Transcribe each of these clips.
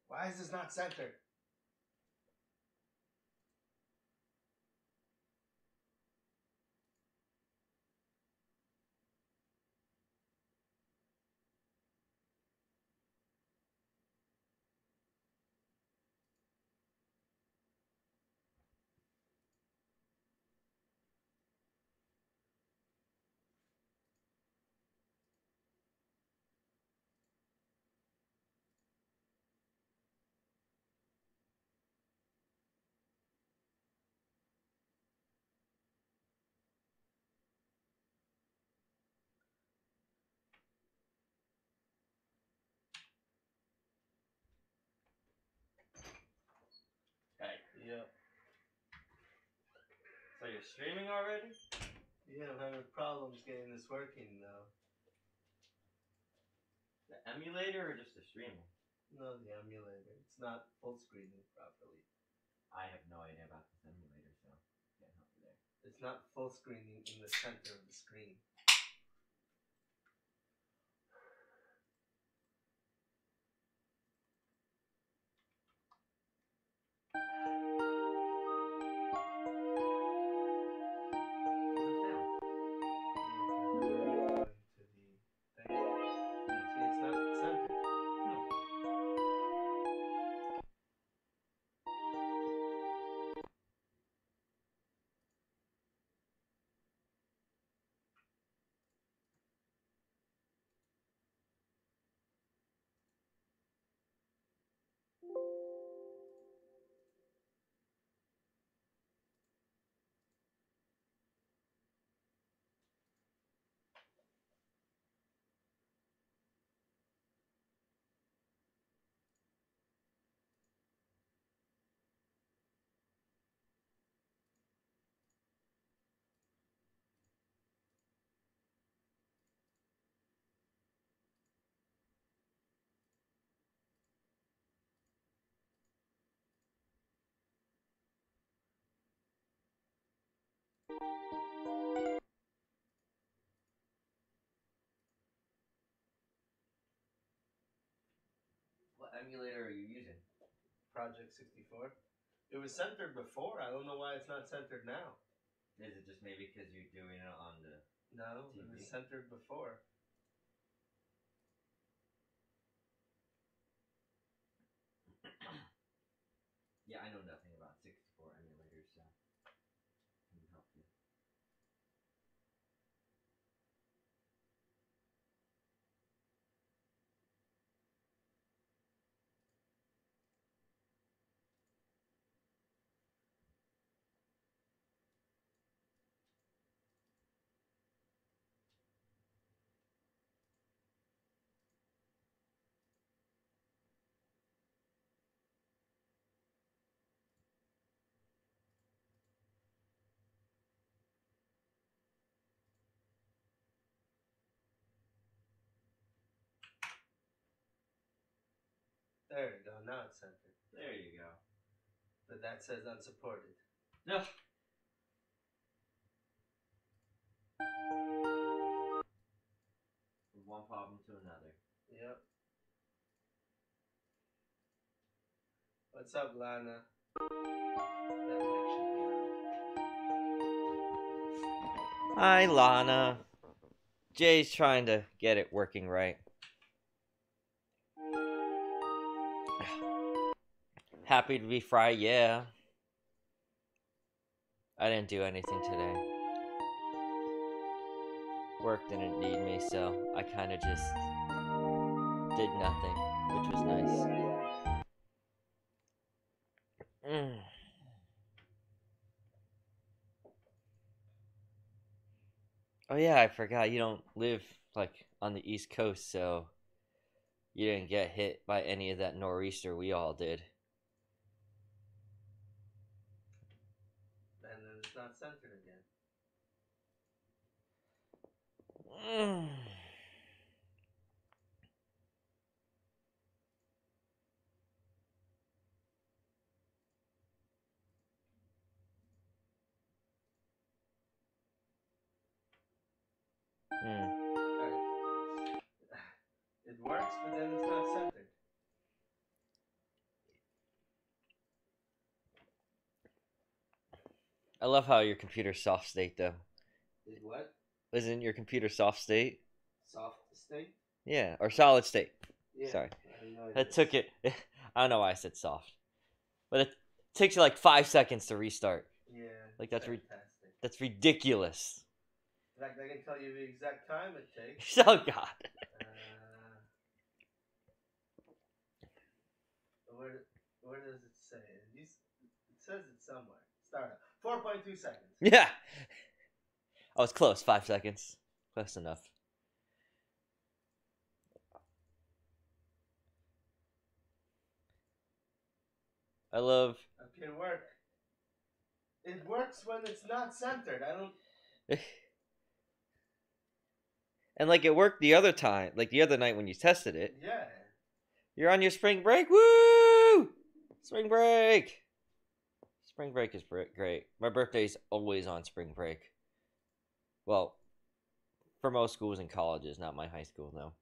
Why is this not centered? Hey, Yep. so you're streaming already? Yeah, I'm having problems getting this working now. The emulator or just the streaming? No, the emulator. It's not full screening properly. I have no idea about this emulator, so can't help you there. It's not full screening in the center of the screen. What emulator are you using? Project 64. It was centered before. I don't know why it's not centered now. Is it just maybe because you're doing it on the No, TV? it was centered before. Yeah, I know nothing about 64 emulators, so I can help you. There you go. Now it's centered. There you go. But that says unsupported. No. From one problem to another. Yep. What's up, Lana? That mic should be on. Hi, Lana. Jay's trying to get it working right. Happy to be Friday, yeah. I didn't do anything today. Work didn't need me, so I kind of just did nothing, which was nice. Oh yeah, I forgot you don't live like on the East Coast, so you didn't get hit by any of that nor'easter we all did. And then it's not centered again. Mm. Mm. Alright. It works, but then it's not centered. I love how your computer's soft state though. Did what? Isn't your computer soft state? Soft state? Yeah, or solid state. Yeah. Sorry, I have no idea. that took it. I don't know why I said soft, but it takes you like 5 seconds to restart. Yeah. Like that's fantastic. that's ridiculous. In fact, I can tell you the exact time it takes. Oh God. Where does it say? It says it somewhere. Start up. 4.2 seconds. Yeah. I was close. 5 seconds. Close enough. I love. Okay, work. It works when it's not centered. I don't. And like it worked the other time, like the other night when you tested it. Yeah. You're on your spring break. Woo! Spring break. Spring break is great. My birthday's always on spring break. Well, for most schools and colleges, not my high school though.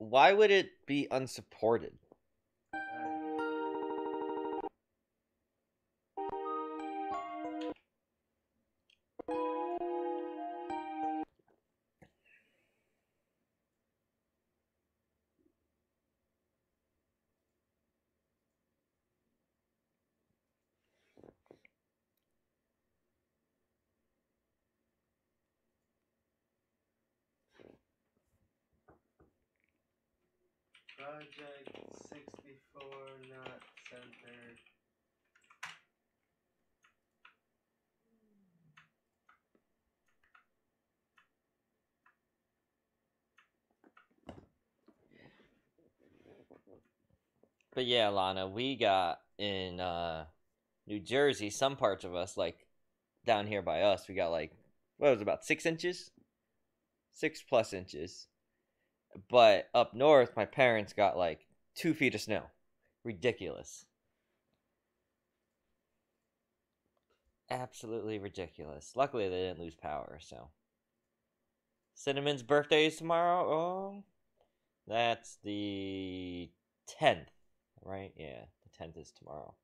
Why would it be unsupported? Project 64 not centered. But yeah, Lana, we got in New Jersey, some parts of us, like down here by us, we got like, what was it, about 6 inches? 6+ inches. But up north, my parents got like 2 feet of snow. Ridiculous. Absolutely ridiculous. Luckily, they didn't lose power, so. Cinnamon's birthday is tomorrow. Oh, that's the 10th, right? Yeah, the 10th is tomorrow.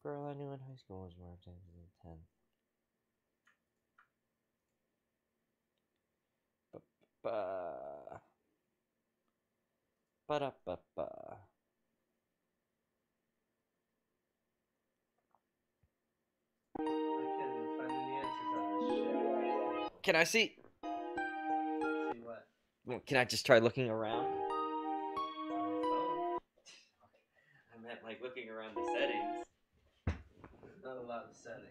Girl I knew in high school was birthday the 10th. Ba ba da ba ba. I can't even find any answers on this shit. Can I see? See what? Can I just try looking around? On your phone? I meant like looking around the settings. There's not a lot of settings.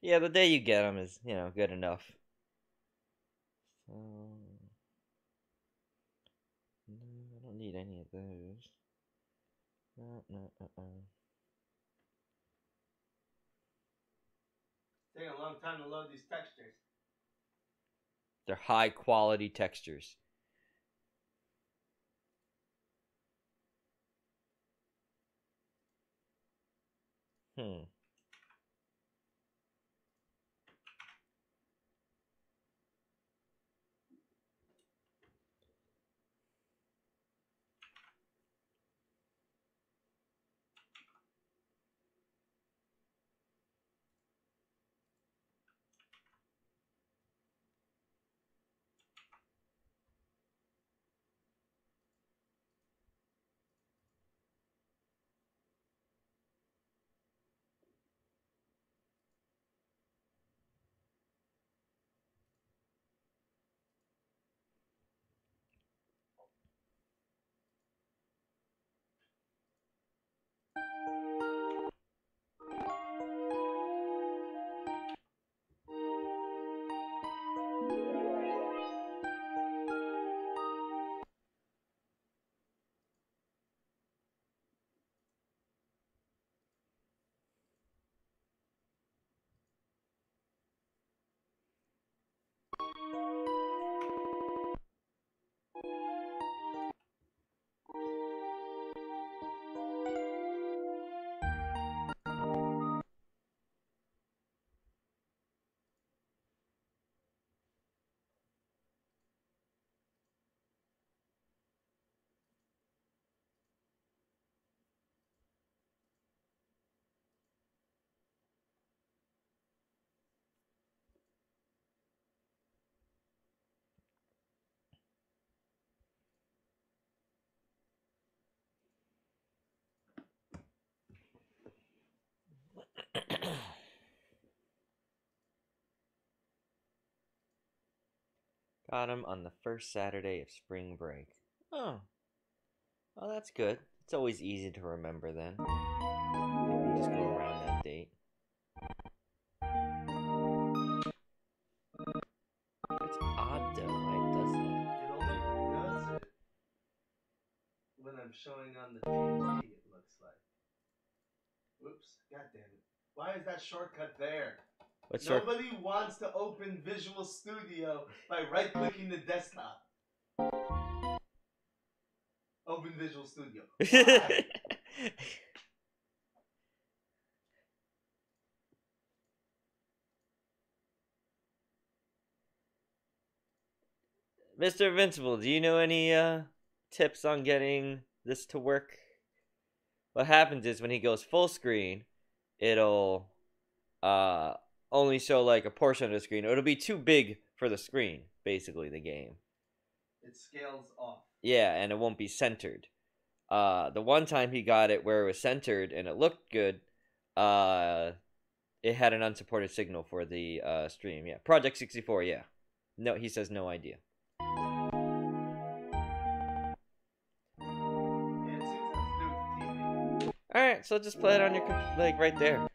Yeah, the day you get them is, good enough. So, no, I don't need any of those. No. It's taking a long time to load these textures. They're high quality textures. Hmm. Got him on the first Saturday of spring break. Oh. Well, that's good. It's always easy to remember then. You can just go around that date. It's odd though, right? Doesn't it? It only does it when I'm showing on the TV, it looks like. Whoops, god damn it. Why is that shortcut there? Nobody wants to open Visual Studio by right-clicking the desktop. Open Visual Studio. Why? Mr. Invincible, do you know any tips on getting this to work? What happens is when he goes full screen, it'll only show like a portion of the screen. It'll be too big for the screen, basically, the game. It scales off. Yeah, and it won't be centered. The one time he got it where it was centered and it looked good, it had an unsupported signal for the stream. Yeah, Project 64. Yeah, no, he says no idea. All right, so just play it on your like right there.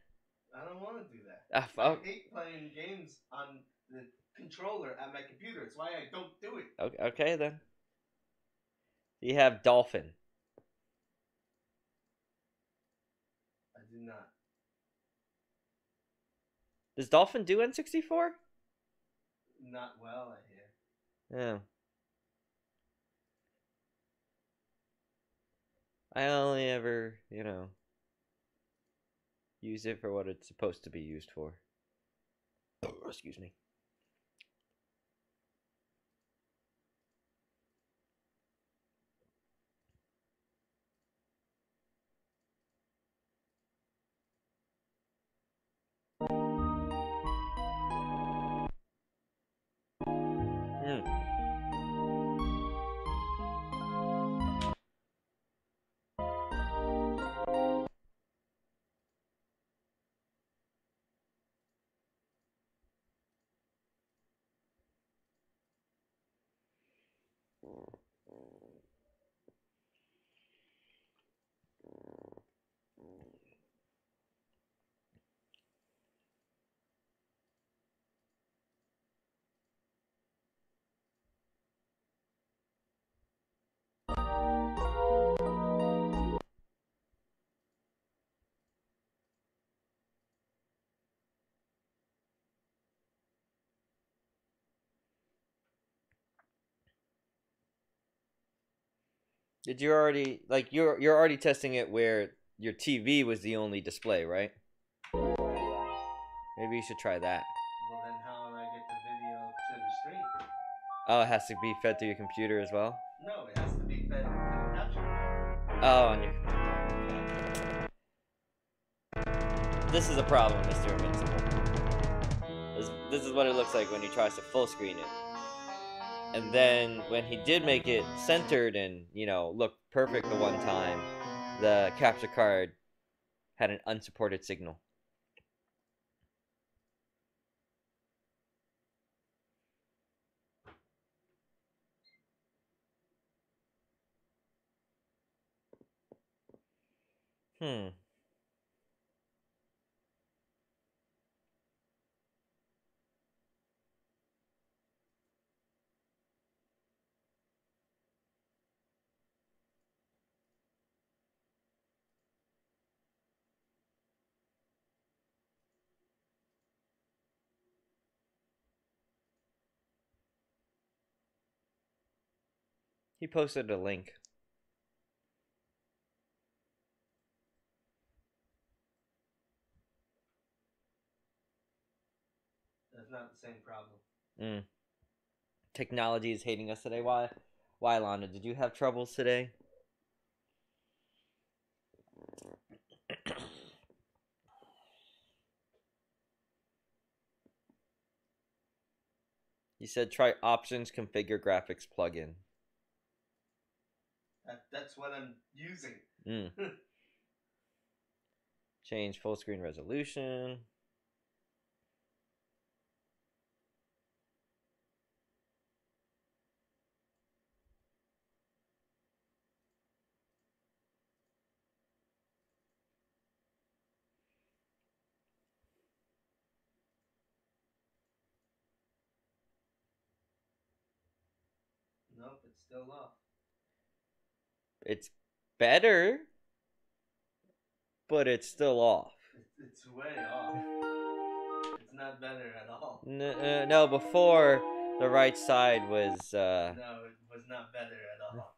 I don't want to do that. I hate playing games on the controller at my computer. It's why I don't do it. Okay then. You have Dolphin. I do not. Does Dolphin do N64? Not well, I hear. Yeah. I only ever, use it for what it's supposed to be used for. Oh, excuse me. Did you already like you're already testing it where your TV was the only display, right? Maybe you should try that. Well, then how will I get the video to the stream? Oh, it has to be fed through your computer as well? No, it has to be fed to the capture card. Oh, on your... This is a problem, Mr. Invincible. This is what it looks like when he tries to full screen it. And then when he did make it centered and, you know, look perfect the one time, the capture card had an unsupported signal. He posted a link. That's not the same problem. Technology is hating us today. Why, Lana? Did you have troubles today? He said try options, configure graphics plugin. That's what I'm using. Change full screen resolution. Nope, it's still off. It's better, but it's still off. It's way off. It's not better at all. No, before the right side was. No, it was not better at all.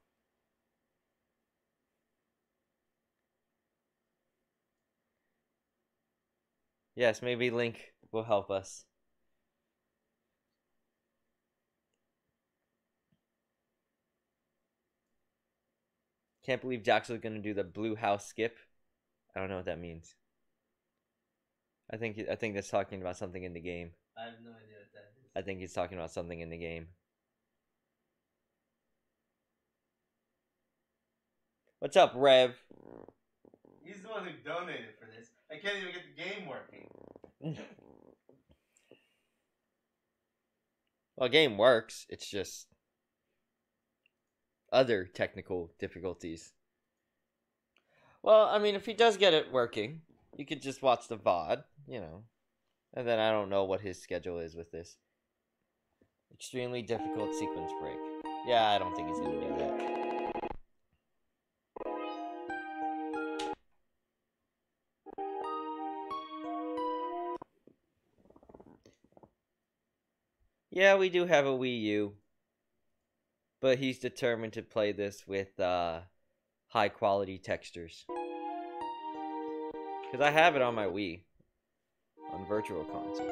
Yes, maybe Link will help us. Can't believe Jaxel is gonna do the blue house skip. I don't know what that means. I think that's talking about something in the game. I have no idea what that is. I think he's talking about something in the game. What's up, Rev? He's the one who donated for this. I can't even get the game working. Well, game works. It's just other technical difficulties. Well, I mean, if he does get it working, you could just watch the VOD, you know. And then I don't know what his schedule is with this. Extremely difficult sequence break. Yeah, I don't think he's going to do that. Yeah, we do have a Wii U. But he's determined to play this with high quality textures. Because I have it on my Wii. On Virtual Console.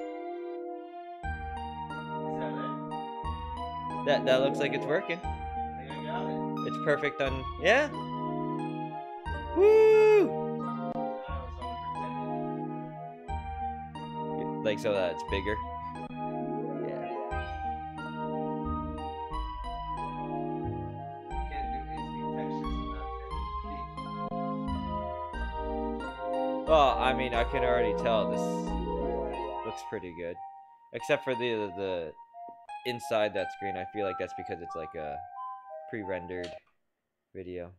Is that it? That looks like it's working. I think I got it. It's perfect on... Yeah? Woo! I was only pretending. Like so that it's bigger. Well, I mean, I can already tell this looks pretty good. Except for the inside that screen. I feel like that's because it's like a pre-rendered video.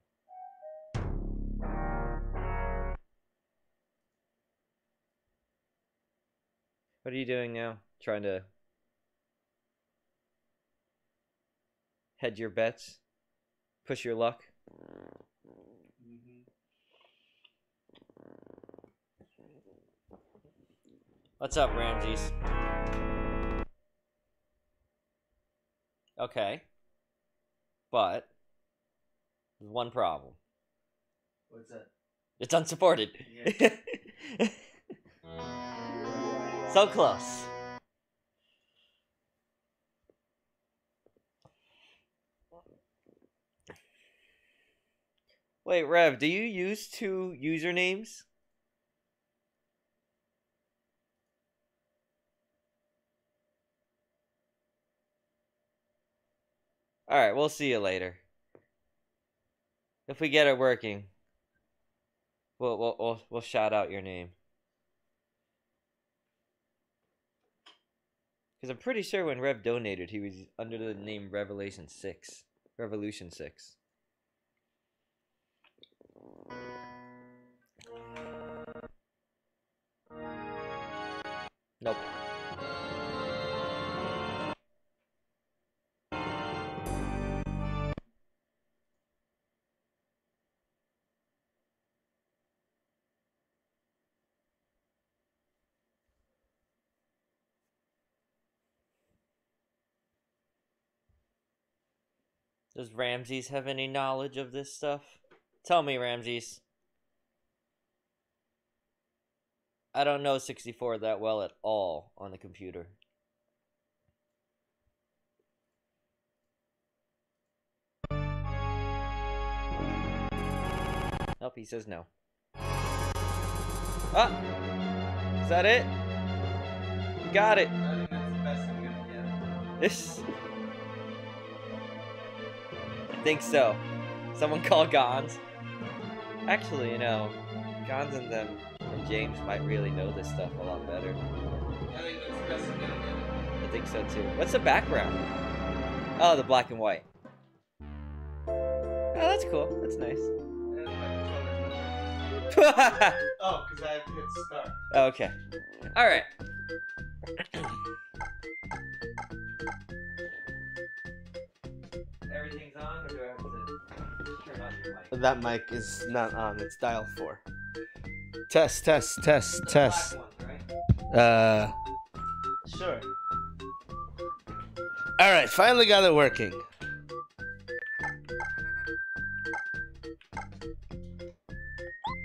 What are you doing now? Trying to hedge your bets? Push your luck? What's up, Ramses? Okay. But There's one problem. What's that? It's unsupported. Yeah. So close. Wait, Rev, do you use 2 usernames? Alright, we'll see you later. If we get it working, we'll shout out your name. Because I'm pretty sure when Rev donated, he was under the name Revolution 6. Revolution 6. Nope. Does Ramses have any knowledge of this stuff? Tell me, Ramses. I don't know 64 that well at all on the computer. Nope, he says no. Ah! Is that it? You got it. I think that's the best I'm gonna get. This. I think so. Someone call Gons. Actually, you know, Gons and them and James might really know this stuff a lot better. I think that's the best I'm gonna get. I think so too. What's the background? Oh, the black and white. Oh, that's cool. That's nice. And my controller's oh, because I have to hit start. Okay. Alright. Everything's on, or do I have to turn on your mic? That mic is not on. It's dial 4. Test. The black ones, right? Sure. All right, finally got it working.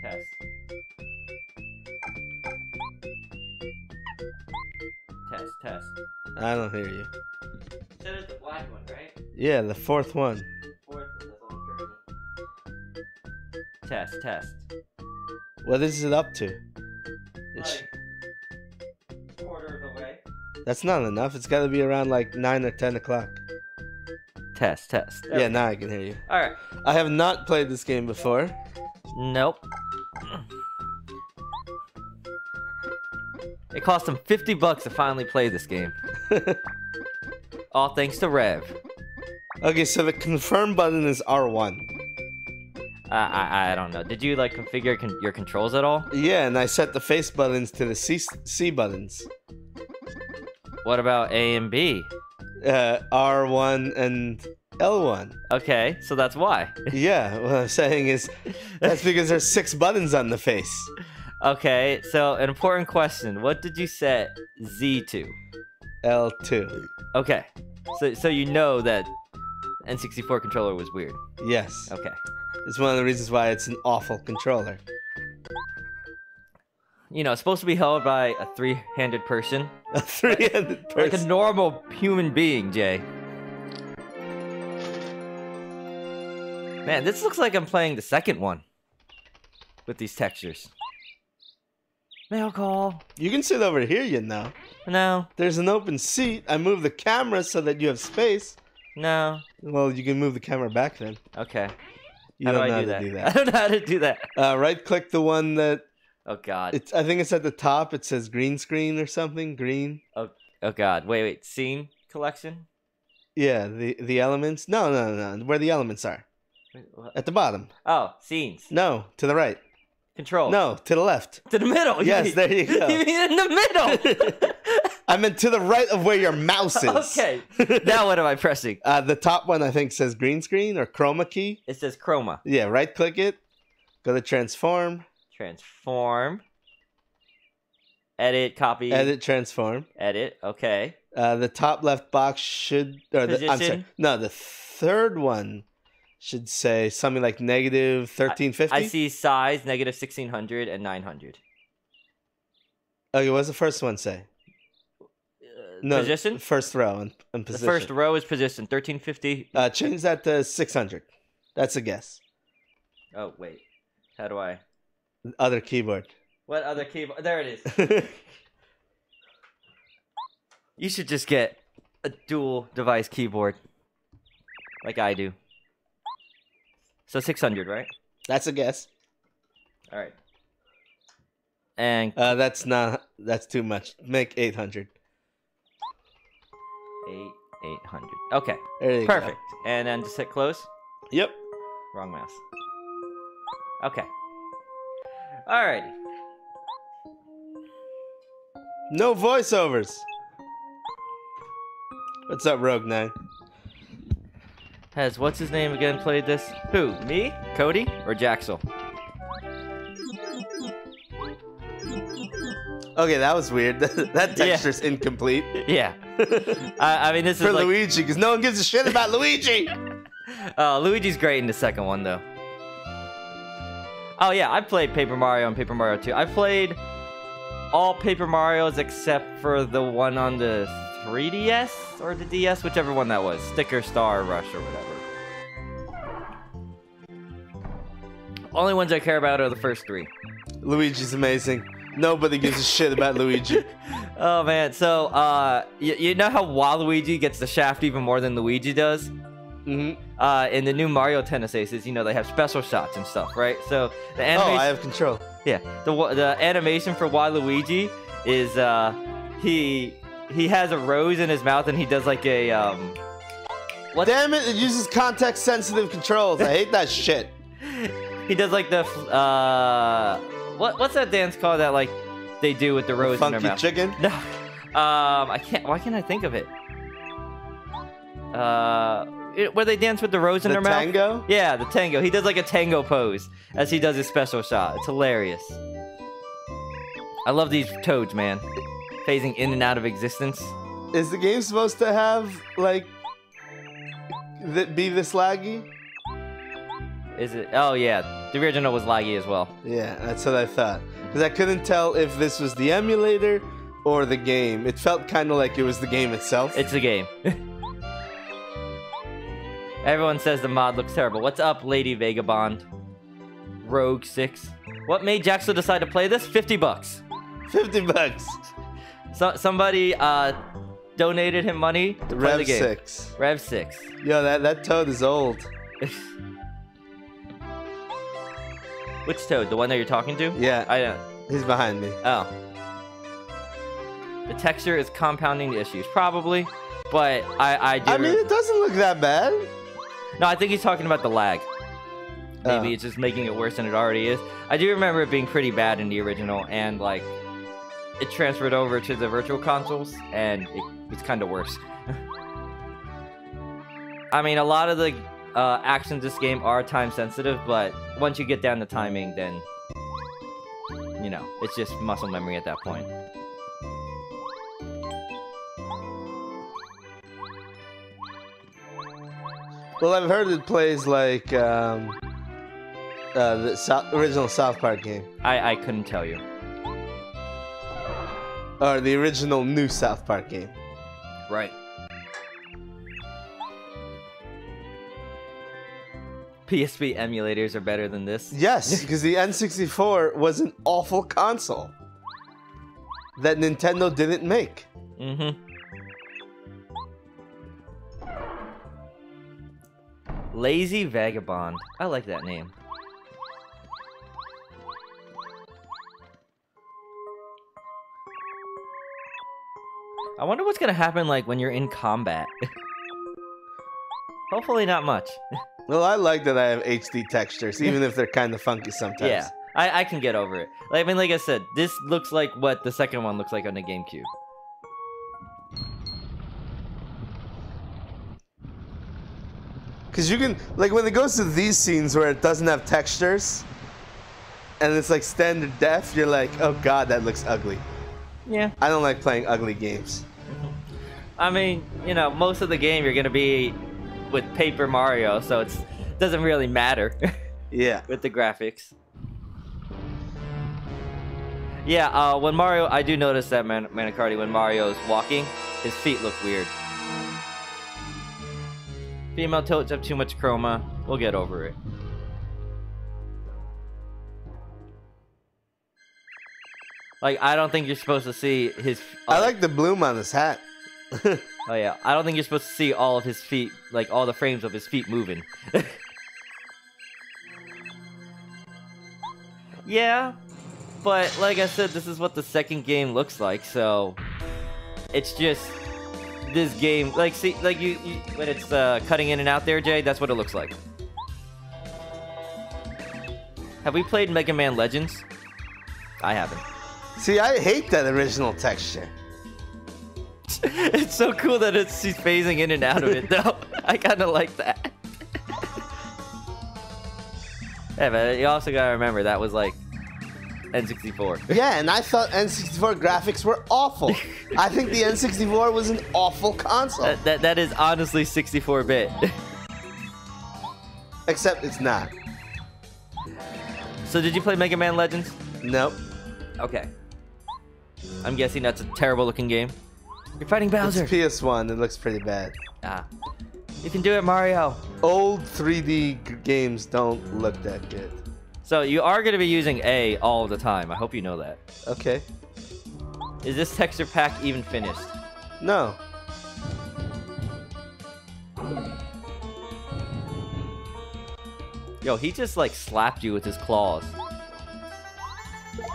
Test. Test. I don't hear you. Said it's the black one, right? Yeah, the 4th one. Fourth one, that's all I'm turning. Test. What is it up to? Like, quarter of the way. That's not enough. It's got to be around like 9 or 10 o'clock. Test. Yeah, now I can hear you. Alright. I have not played this game before. Nope. It cost him $50 to finally play this game. All thanks to Rev. Okay, so the confirm button is R1. I don't know. Did you like configure your controls at all? Yeah, and I set the face buttons to the C buttons. What about A and B? R1 and L1. Okay, so that's why. Yeah, what I'm saying is that's because there's 6 buttons on the face. Okay, so an important question. What did you set Z to? L2. Okay, so you know that N64 controller was weird. Yes. Okay. It's one of the reasons why it's an awful controller. You know, it's supposed to be held by a 3-handed person. A 3-handed person. Like a normal human being, Jay. Man, this looks like I'm playing the second one. With these textures. Mail call. You can sit over here, you know. No. There's an open seat. I moved the camera so that you have space. No. Well, you can move the camera back then. Okay. You How don't do know I how do to that? do I that. don't know how to do that. Right-click the one that... Oh, God. I think it's at the top. It says green screen or something. Green. Oh, God. Wait. Scene collection? Yeah, the elements. No. Where the elements are. Wait, what? At the bottom. Oh, scenes. No, to the right. Control. No, to the left. To the middle. Yes, there you go. You mean in the middle? I meant to the right of where your mouse is. Okay. Now what am I pressing? The top one I think says green screen or chroma key. It says chroma. Yeah, right click it. Go to transform. Transform. Edit, copy. Edit, transform. Edit, okay. The top left box should... I'm sorry. Position. No, the third one should say something like negative 1350. I see size negative 1600 and 900. Okay, what's the first one say? No, Position? First row and position. The first row is position 1350. Change that to 600. That's a guess. Oh, wait. How do I? Other keyboard. What other keyboard? There it is. You should just get a dual device keyboard. Like I do. So 600, right? That's a guess. Alright. And that's too much. Make 800. 800. Okay. There you Perfect. go. And then just hit close. Yep. Wrong mouse. Okay. Alrighty. No voiceovers. What's up, Rogue 9? Has what's his name again played this? Who? Me? Cody? Or Jaxel? Okay, that was weird. That texture's incomplete. Yeah. I mean, this for is like... Luigi, because no one gives a shit about Luigi. Luigi's great in the second one, though. Oh yeah, I played Paper Mario and Paper Mario 2. I played all Paper Marios except for the one on the 3DS or the DS, whichever one that was. Sticker Star Rush or whatever. Only ones I care about are the first three. Luigi's amazing. Nobody gives a shit about Luigi. Oh man, so you know how Waluigi gets the shaft even more than Luigi does? Mm-hmm. In the new Mario Tennis Aces, you know, they have special shots and stuff, right? So the animation... Oh, I have control. Yeah, the animation for Waluigi is he has a rose in his mouth and he does like a what? Damn it! It uses context-sensitive controls. I hate that shit. He does like the what's that dance called that like they do with the rose in their mouth? Funky chicken? No, I can't. Why can't I think of it? Where they dance with the rose in their mouth? The tango? Yeah, the tango. He does like a tango pose as he does his special shot. It's hilarious. I love these toads, man. Phasing in and out of existence. Is the game supposed to have, like, be this laggy? Is it? Oh, yeah. The original was laggy as well. Yeah, that's what I thought. Because I couldn't tell if this was the emulator or the game. It felt kind of like it was the game itself. It's the game. Everyone says the mod looks terrible. What's up, Lady Vagabond? Rogue 6. What made Jaxel decide to play this? $50. $50. So, somebody donated him money to play the game. Rev 6. Rev 6. Yo, that toad is old. Which toad? The one that you're talking to? Yeah. I don't. He's behind me. Oh. The texture is compounding the issues, probably. But I do. I mean, it doesn't look that bad. No, I think he's talking about the lag. Maybe it's just making it worse than it already is. I do remember it being pretty bad in the original, and like it transferred over to the virtual consoles, and it's kind of worse. I mean, a lot of the actions in this game are time sensitive, but once you get down to timing, then you know it's just muscle memory at that point. Well, I've heard it plays like the original South Park game. I couldn't tell you. Or the original new South Park game. Right. PSP emulators are better than this. Yes, because the N64 was an awful console that Nintendo didn't make. Mm-hmm. Lazy Vagabond. I like that name. I wonder what's gonna happen like when you're in combat. Hopefully not much. Well, I like that I have HD textures, even if they're kind of funky sometimes. Yeah, I can get over it. I mean, like I said, this looks like what the second one looks like on the GameCube. Because you can, like, when it goes to these scenes where it doesn't have textures, and it's like standard def, you're like, oh god, that looks ugly. Yeah. I don't like playing ugly games. I mean, you know, most of the game you're gonna be with Paper Mario, so it's doesn't really matter. Yeah. With the graphics. Yeah, when Mario, I do notice that Manicardi, when Mario's walking, his feet look weird. Female toads have too much chroma. We'll get over it. Like, I don't think you're supposed to see his... I like the bloom on his hat. Oh yeah, I don't think you're supposed to see all of his feet, like all the frames of his feet moving. Yeah, but like I said, this is what the second game looks like, so it's just this game. Like, see, like you when it's cutting in and out there, Jay, that's what it looks like. Have we played Mega Man Legends? I haven't. See, I hate that original texture. It's so cool that she's phasing in and out of it, though. I kind of like that. Yeah, but you also gotta remember that was like N64. Yeah, and I thought N64 graphics were awful. I think the N64 was an awful console. That is honestly 64-bit. Except it's not. So did you play Mega Man Legends? Nope. Okay. I'm guessing that's a terrible looking game. You're fighting Bowser. It's PS1. It looks pretty bad. Ah. You can do it, Mario. Old 3D games don't look that good. So you are going to be using A all the time. I hope you know that. Okay. Is this texture pack even finished? No. Yo, he just like slapped you with his claws.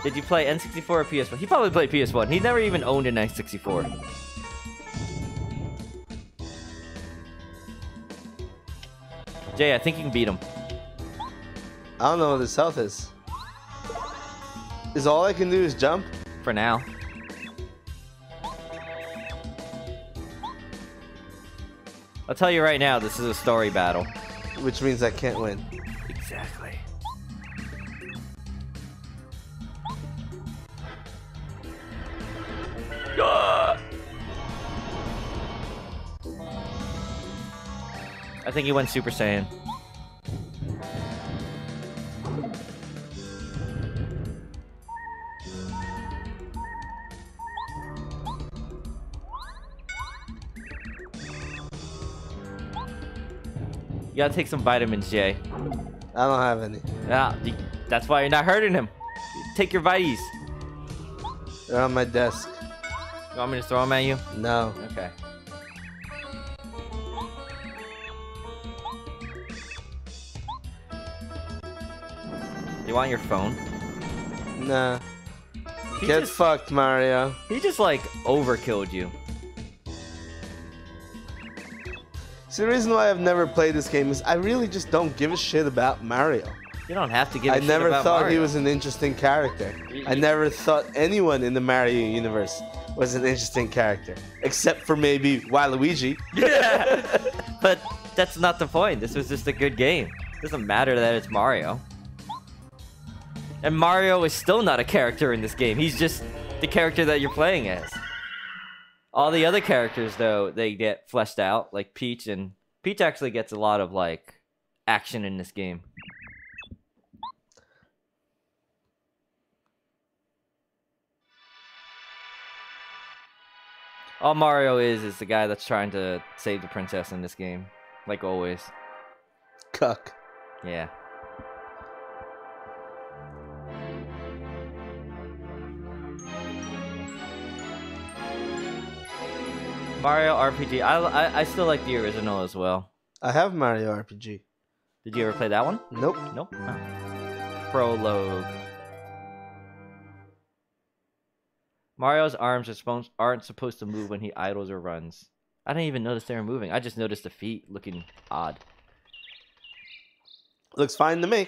Did you play N64 or PS1? He probably played PS1. He never even owned an N64. Jay, I think you can beat him. I don't know what his health is. Is all I can do is jump? For now. I'll tell you right now, this is a story battle. Which means I can't win. Exactly. I think he went Super Saiyan. You gotta take some vitamins, Jay. I don't have any. Yeah, that's why you're not hurting him. Take your vites. They're on my desk. You want me to throw them at you? No. Okay. You want your phone? Nah. Get fucked, Mario. He just like overkilled you. See, the reason why I've never played this game is I really just don't give a shit about Mario. You don't have to give a shit never about thought Mario. he was an interesting character. I never thought anyone in the Mario universe was an interesting character. Except for maybe Waluigi. Yeah. But that's not the point. This was just a good game. It doesn't matter that it's Mario. And Mario is still not a character in this game. He's just the character that you're playing as. All the other characters, though, they get fleshed out, like Peach, and Peach actually gets a lot of, like, action in this game. All Mario is the guy that's trying to save the princess in this game, like always. Cuck. Yeah. Mario RPG. I still like the original as well. I have Mario RPG. Did you ever play that one? Nope. Nope. Oh. Prologue. Mario's arms aren't supposed to move when he idles or runs. I didn't even notice they were moving. I just noticed the feet looking odd. Looks fine to me.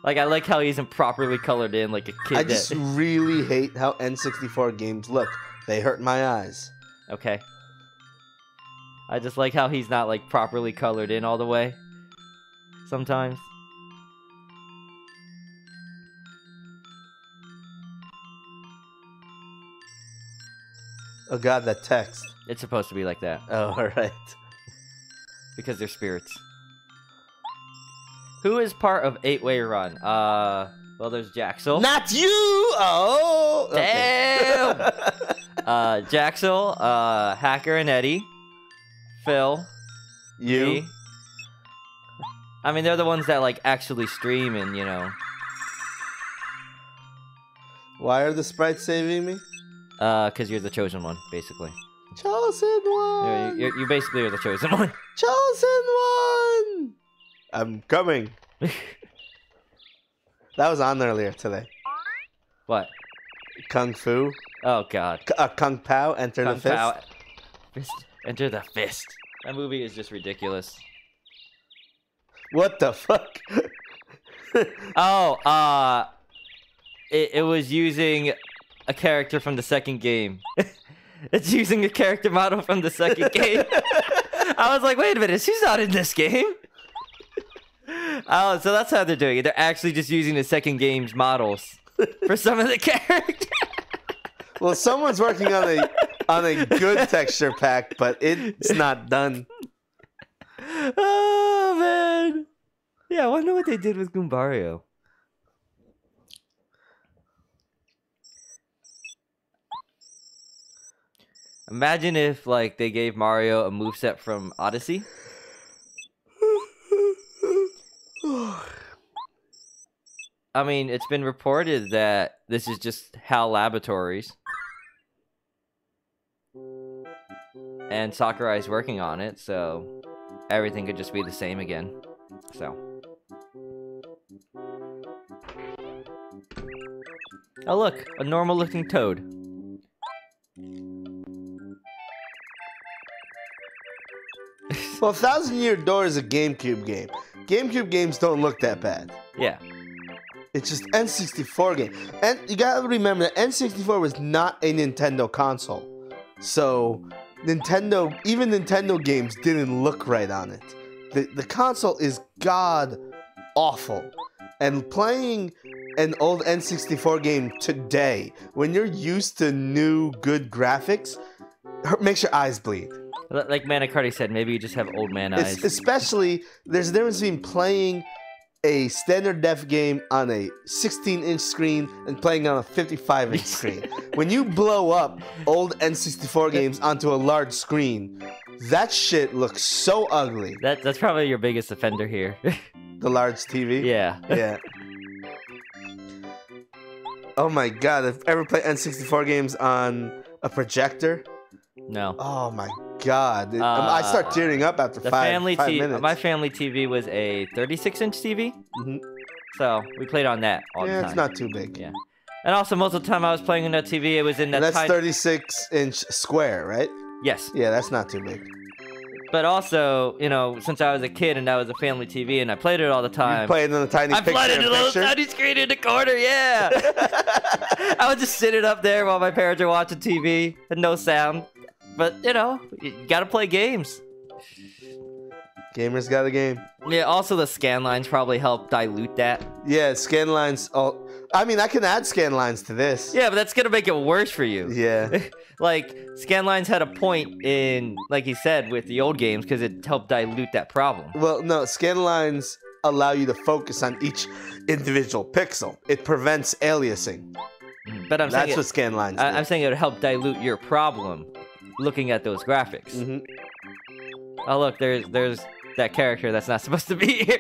Like, I like how he's improperly colored in like a kid. I just really hate how N64 games look. They hurt my eyes. Okay. I just like how he's not, like, properly colored in all the way. Sometimes. Oh god, that text. It's supposed to be like that. Oh, alright. Because they're spirits. Who is part of 8-Way Run? Well, there's Jaxel. Not you! Oh! Damn! Jaxel, Hacker and Eddie, Phil, You? me. I mean, they're the ones that, like, actually stream and, you know. Why are the sprites saving me? Because you're the chosen one, basically. Chosen one! You basically are the chosen one. Chosen one! I'm coming. That was on earlier today. What? Kung Fu. Oh, God. Kung Pao, Enter the Fist. Pao. Enter the Fist. That movie is just ridiculous. What the fuck? Oh, it was using a character from the second game. It's using a character model from the second game. I was like, wait a minute, she's not in this game. Oh, so that's how they're doing it. They're actually just using the second game's models for some of the characters. Well, someone's working on a good texture pack, but it's not done. Oh, man. Yeah, I wonder what they did with Goombario. Imagine if, like, they gave Mario a moveset from Odyssey. I mean, it's been reported that this is just HAL Laboratories. And Sakurai's working on it, so everything could just be the same again. So. Oh look, a normal looking Toad. Well, Thousand Year Door is a GameCube game. GameCube games don't look that bad. Yeah. It's just N64 game. And you gotta remember that N64 was not a Nintendo console. So, even Nintendo games didn't look right on it. The console is god awful. And playing an old N64 game today, when you're used to new good graphics, makes your eyes bleed. Like Manicardi said, maybe you just have old man eyes. Especially, there's a difference between playing a standard def game on a 16-inch screen and playing on a 55-inch screen. When you blow up old N64 games onto a large screen, that shit looks so ugly. That's probably your biggest offender here. The large TV? Yeah. Yeah. Oh my god, have you ever played N64 games on a projector? No. Oh my god. I start tearing up after five minutes. My family TV was a 36-inch TV. Mm-hmm. So we played on that all the time. Yeah, it's not too big. Yeah. And also, most of the time I was playing on that TV, it was in that. And that's 36-inch square, right? Yes. Yeah, that's not too big. But also, you know, since I was a kid and that was a family TV and I played it all the time. You played on a tiny picture. I played it on a little tiny screen in the corner, yeah. I would just sit it up there while my parents are watching TV and no sound. But, you know, you gotta play games. Gamers got a game. Yeah, also the scan lines probably help dilute that. Yeah, scan lines. I mean, I can add scan lines to this. Yeah, but that's gonna make it worse for you. Yeah. Like, scan lines had a point in, like he said, with the old games because it helped dilute that problem. Well, no, scan lines allow you to focus on each individual pixel. It prevents aliasing. But that's what scan lines do. I'm saying it would help dilute your problem looking at those graphics. Mm-hmm. Oh, look, there's that character that's not supposed to be here.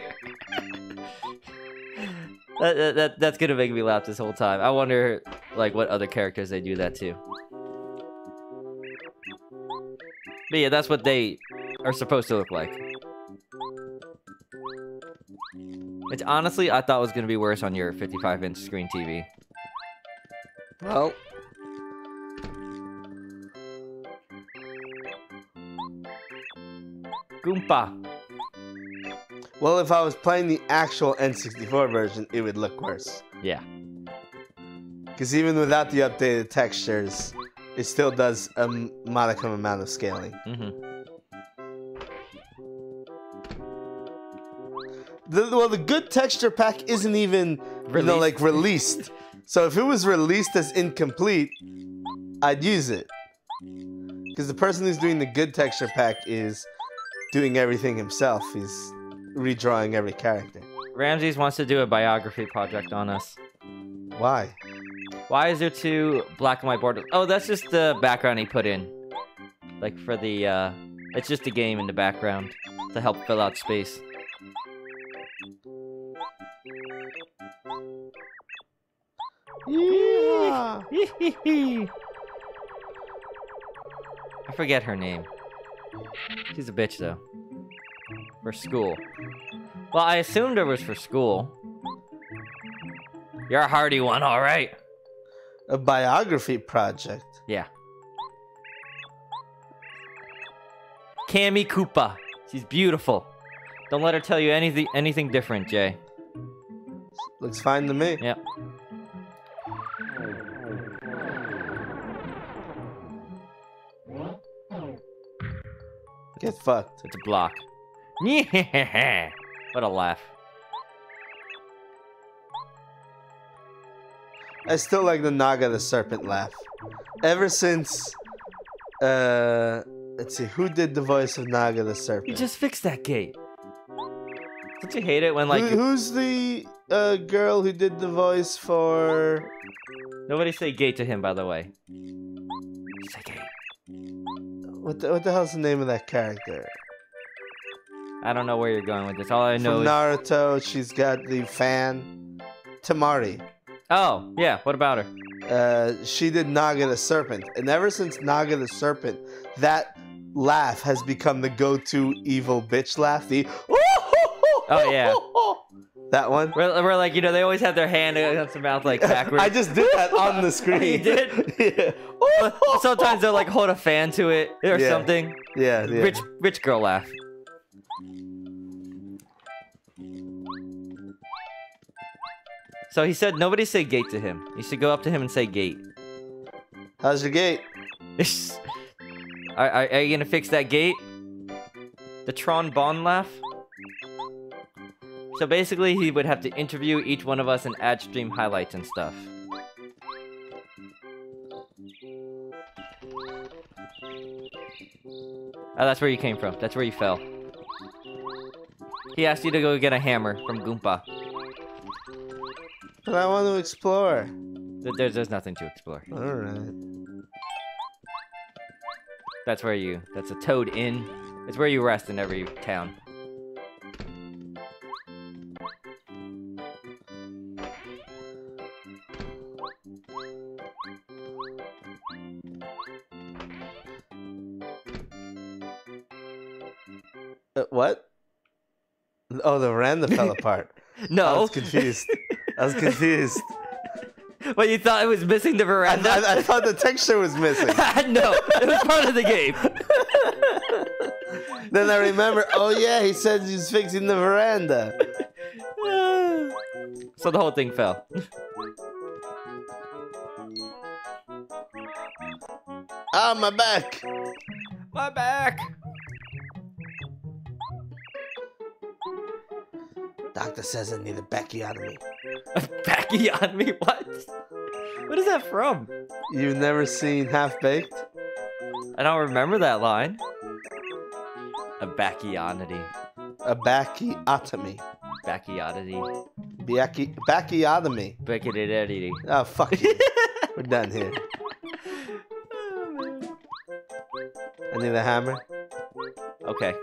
That's gonna make me laugh this whole time. I wonder, like, what other characters they do that to. But yeah, that's what they are supposed to look like. Which, honestly, I thought was gonna be worse on your 55-inch screen TV. Well... Goomba. Well, if I was playing the actual N64 version, it would look worse. Yeah. Because even without the updated textures, it still does a modicum amount of scaling. Mm-hmm. The good texture pack isn't even, released. So if it was released as incomplete, I'd use it. Because the person who's doing the good texture pack is doing everything himself. He's redrawing every character. Ramses wants to do a biography project on us. Why? Why is there 2 black and white borders? Oh, that's just the background he put in. Like for the, it's just a game in the background to help fill out space. Yeah. I forget her name. She's a bitch, though. For school. Well, I assumed it was for school. You're a hardy one, alright. A biography project. Yeah. Cammy Koopa. She's beautiful. Don't let her tell you anything different, Jay. Looks fine to me. Yep. Get fucked. It's a block. Yeah. What a laugh. I still like the Naga the Serpent laugh. Ever since, let's see, who did the voice of Naga the Serpent? You just fixed that gate. Don't you hate it when like who's the girl who did the voice for? Nobody say gate to him, by the way. Say gate. What the hell's the name of that character? I don't know where you're going with this. All I know From is Naruto, she's got the fan Tamari. Oh, yeah, what about her? She did Naga the Serpent, and ever since Naga the Serpent, that laugh has become the go-to evil bitch laugh. The oh yeah, that one. We're like, you know, they always have their hand against their mouth like backwards. I just did that on the screen. You did? Yeah. Sometimes they'll like hold a fan to it or something. Yeah, yeah. Rich girl laugh. So he said nobody say gate to him. You should go up to him and say gate. How's your gate? Are you gonna fix that gate? The Tron Bond laugh? So basically he would have to interview each one of us and add stream highlights and stuff. Oh, that's where you came from. That's where you fell. He asked you to go get a hammer from Goomba. But I want to explore. There's nothing to explore. Alright. That's a Toad Inn. It's where you rest in every town. What? Oh, the veranda fell apart. No. I was confused. Well, you thought it was missing the veranda? I thought the texture was missing. No, it was part of the game. Then I remember, oh yeah, he said he's fixing the veranda. So the whole thing fell. Ah, my back. My back. Doctor says I need a backiotomy. A backiotomy? What? What is that from? You've never seen Half Baked? I don't remember that line. A backiotomy. A backiotomy. Backiotomy. Backiotomy. Backiotomy. Oh, fuck you. We're done here. I need a hammer. Okay.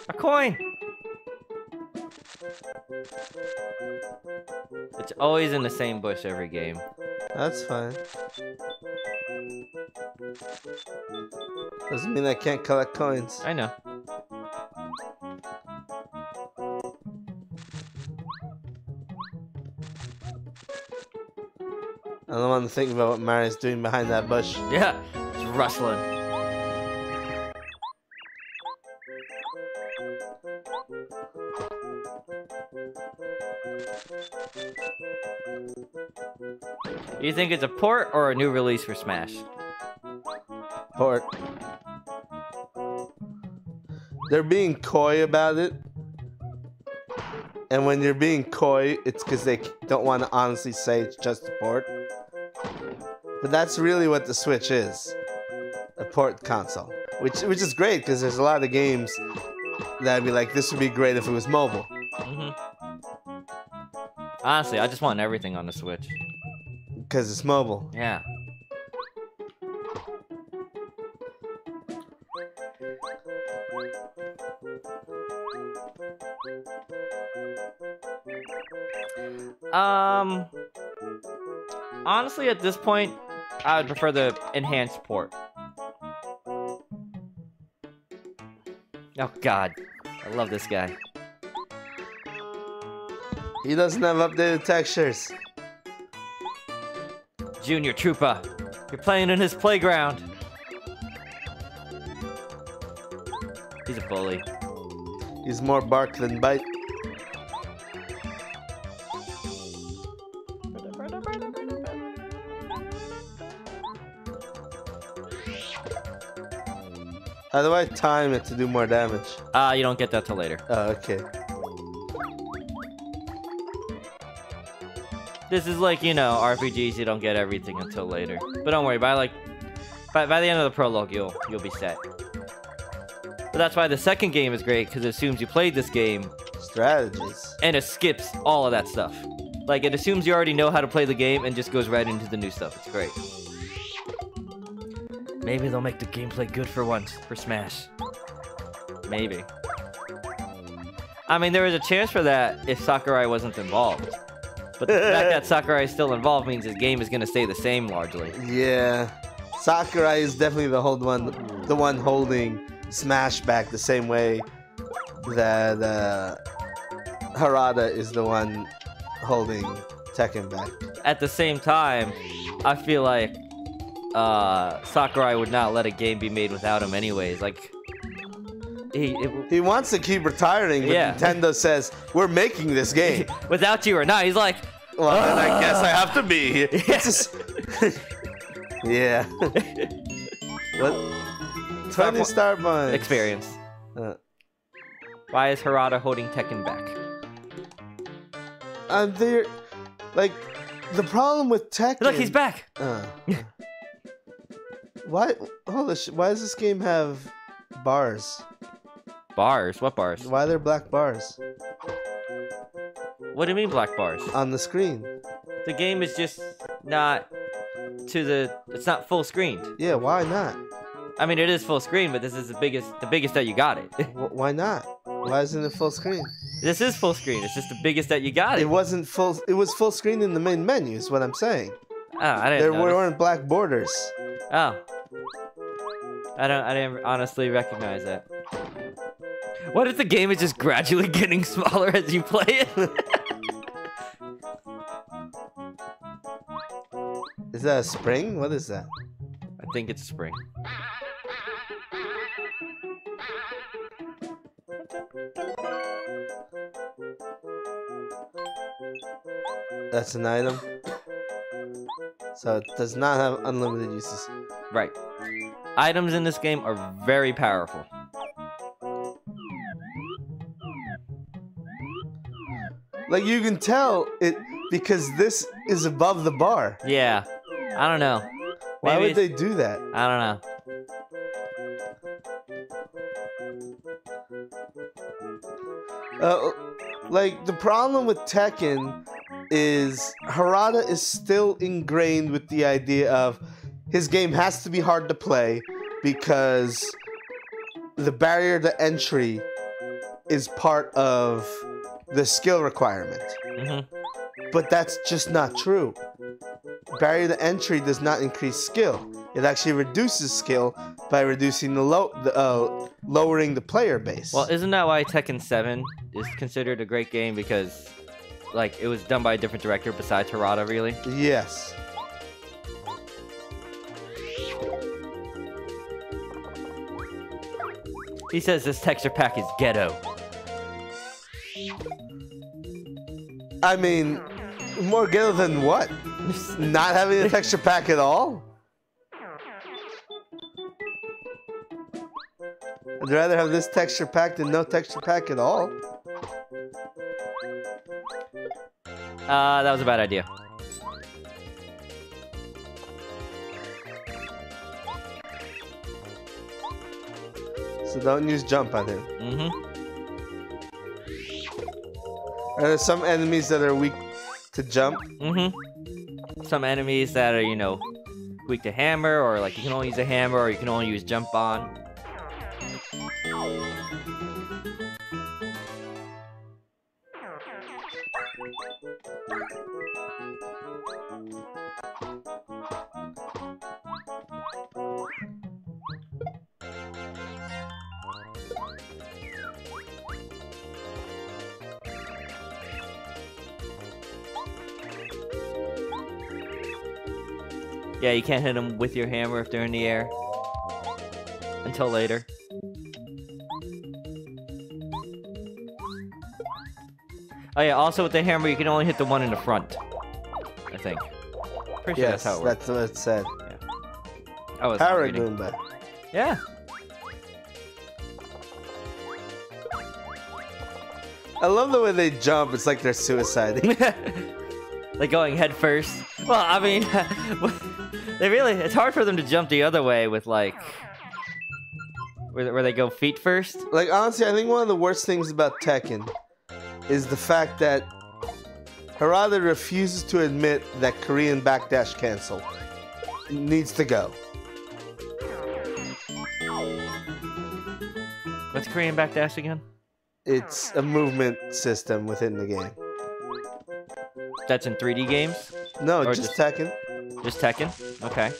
A coin! It's always in the same bush every game. That's fine. Doesn't mean I can't collect coins. I know. I don't want to think about what Mario's doing behind that bush. Yeah, it's rustling. You think it's a port or a new release for Smash? port. They're being coy about it. And when you're being coy, it's because they don't want to honestly say it's just a port. But that's really what the Switch is. A port console. Which is great, because there's a lot of games that I'd be like, this would be great if it was mobile. Honestly, I just want everything on the Switch. Because it's mobile. Yeah. Honestly, at this point, I would prefer the enhanced port. Oh God, I love this guy. He doesn't have updated textures. Junior Troopa, you're playing in his playground. He's a bully. He's more bark than bite. How do I time it to do more damage? You don't get that till later. Oh, okay. This is like, you know, RPGs, you don't get everything until later. But don't worry, by the end of the prologue, you'll be set. But that's why the second game is great, because it assumes you played this game. Strategies. And it skips all of that stuff. Like, it assumes you already know how to play the game and just goes right into the new stuff. It's great. Maybe they'll make the gameplay good for once, for Smash. Maybe. I mean, there was a chance for that if Sakurai wasn't involved. But the fact that Sakurai is still involved means his game is going to stay the same, largely. Yeah. Sakurai is definitely the one holding Smash back the same way that Harada is the one holding Tekken back. At the same time, I feel like Sakurai would not let a game be made without him anyways. Like, he wants to keep retiring, but yeah. Nintendo says, we're making this game. Without you or not, he's like, well, then I guess I have to be here. Yeah. What? 20 star points. Experience. Why is Harada holding Tekken back? They're like the problem with Tekken. Look, he's back. Why? Hold on. Why does this game have bars? Bars? What bars? Why are there black bars? What do you mean black bars? On the screen. The game is just not it's not full screened. Yeah, why not? I mean, it is full screen, but this is the biggest that you got it. Why not? Why isn't it full screen? This is full screen. It's just the biggest that you got it. It wasn't full. It was full screen in the main menu. Is what I'm saying. Oh, I didn't. There weren't black borders. Oh. I didn't honestly recognize that. What if the game is just gradually getting smaller as you play it? Is that a spring? What is that? I think it's spring. That's an item. So it does not have unlimited uses. Right. Items in this game are very powerful. Like, you can tell it because this is above the bar. Yeah. I don't know. Why would they do that? I don't know. Like, the problem with Tekken is Harada is still ingrained with the idea of his game has to be hard to play because the barrier to entry is part of the skill requirement. But that's just not true. Barrier to entry does not increase skill. It actually reduces skill by reducing the lowering the player base. Well, isn't that why Tekken 7 is considered a great game? Because, like, it was done by a different director besides Harada, really? Yes. He says this texture pack is ghetto. I mean, more ghetto than what? Not having a texture pack at all? I'd rather have this texture pack than no texture pack at all. That was a bad idea. So don't use jump on him. Mm-hmm. Are there some enemies that are weak to jump? Mm-hmm. Some enemies that are, you know, weak to hammer, or like you can only use a hammer, or you can only use jump on. Yeah, you can't hit them with your hammer if they're in the air. Until later. Oh yeah, also with the hammer, you can only hit the one in the front. I think. Pretty sure Yes, that's how it works. that's what it said. Yeah. I was reading. Paragoomba. Yeah. I love the way they jump. It's like they're suiciding. Like going head first. Well, I mean, it's hard for them to jump the other way with like, where they go feet first. Like, honestly, I think one of the worst things about Tekken is the fact that Harada refuses to admit that Korean backdash cancel needs to go. What's Korean backdash again? It's a movement system within the game. That's in 3D games? No, Or just Tekken. Just Tekken? Okay.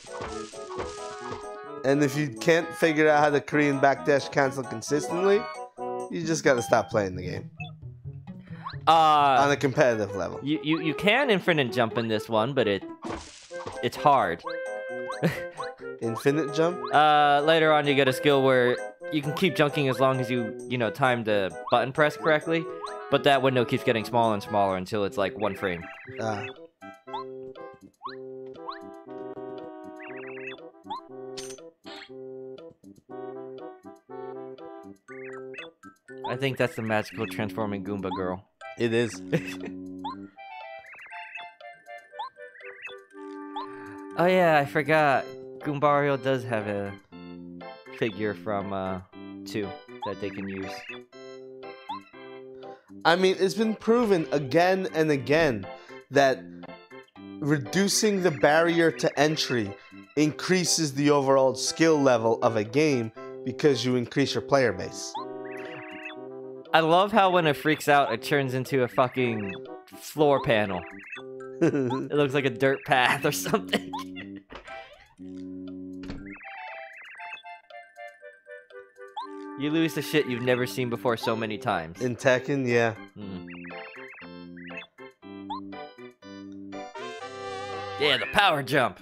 And if you can't figure out how the Korean backdash cancel consistently, you just gotta stop playing the game. On a competitive level. You can infinite jump in this one, but it's hard. Infinite jump? Later on you get a skill where you can keep jumping as long as you time the button press correctly, but that window keeps getting smaller and smaller until it's like 1 frame. I think that's the magical transforming Goomba girl. It is. Oh yeah, I forgot. Goombario does have a figure from 2 that they can use. I mean, it's been proven again and again that reducing the barrier to entry increases the overall skill level of a game because you increase your player base. I love how when it freaks out, it turns into a fucking floor panel. It looks like a dirt path or something. You lose the shit you've never seen before so many times. In Tekken, yeah. Yeah, the power jump.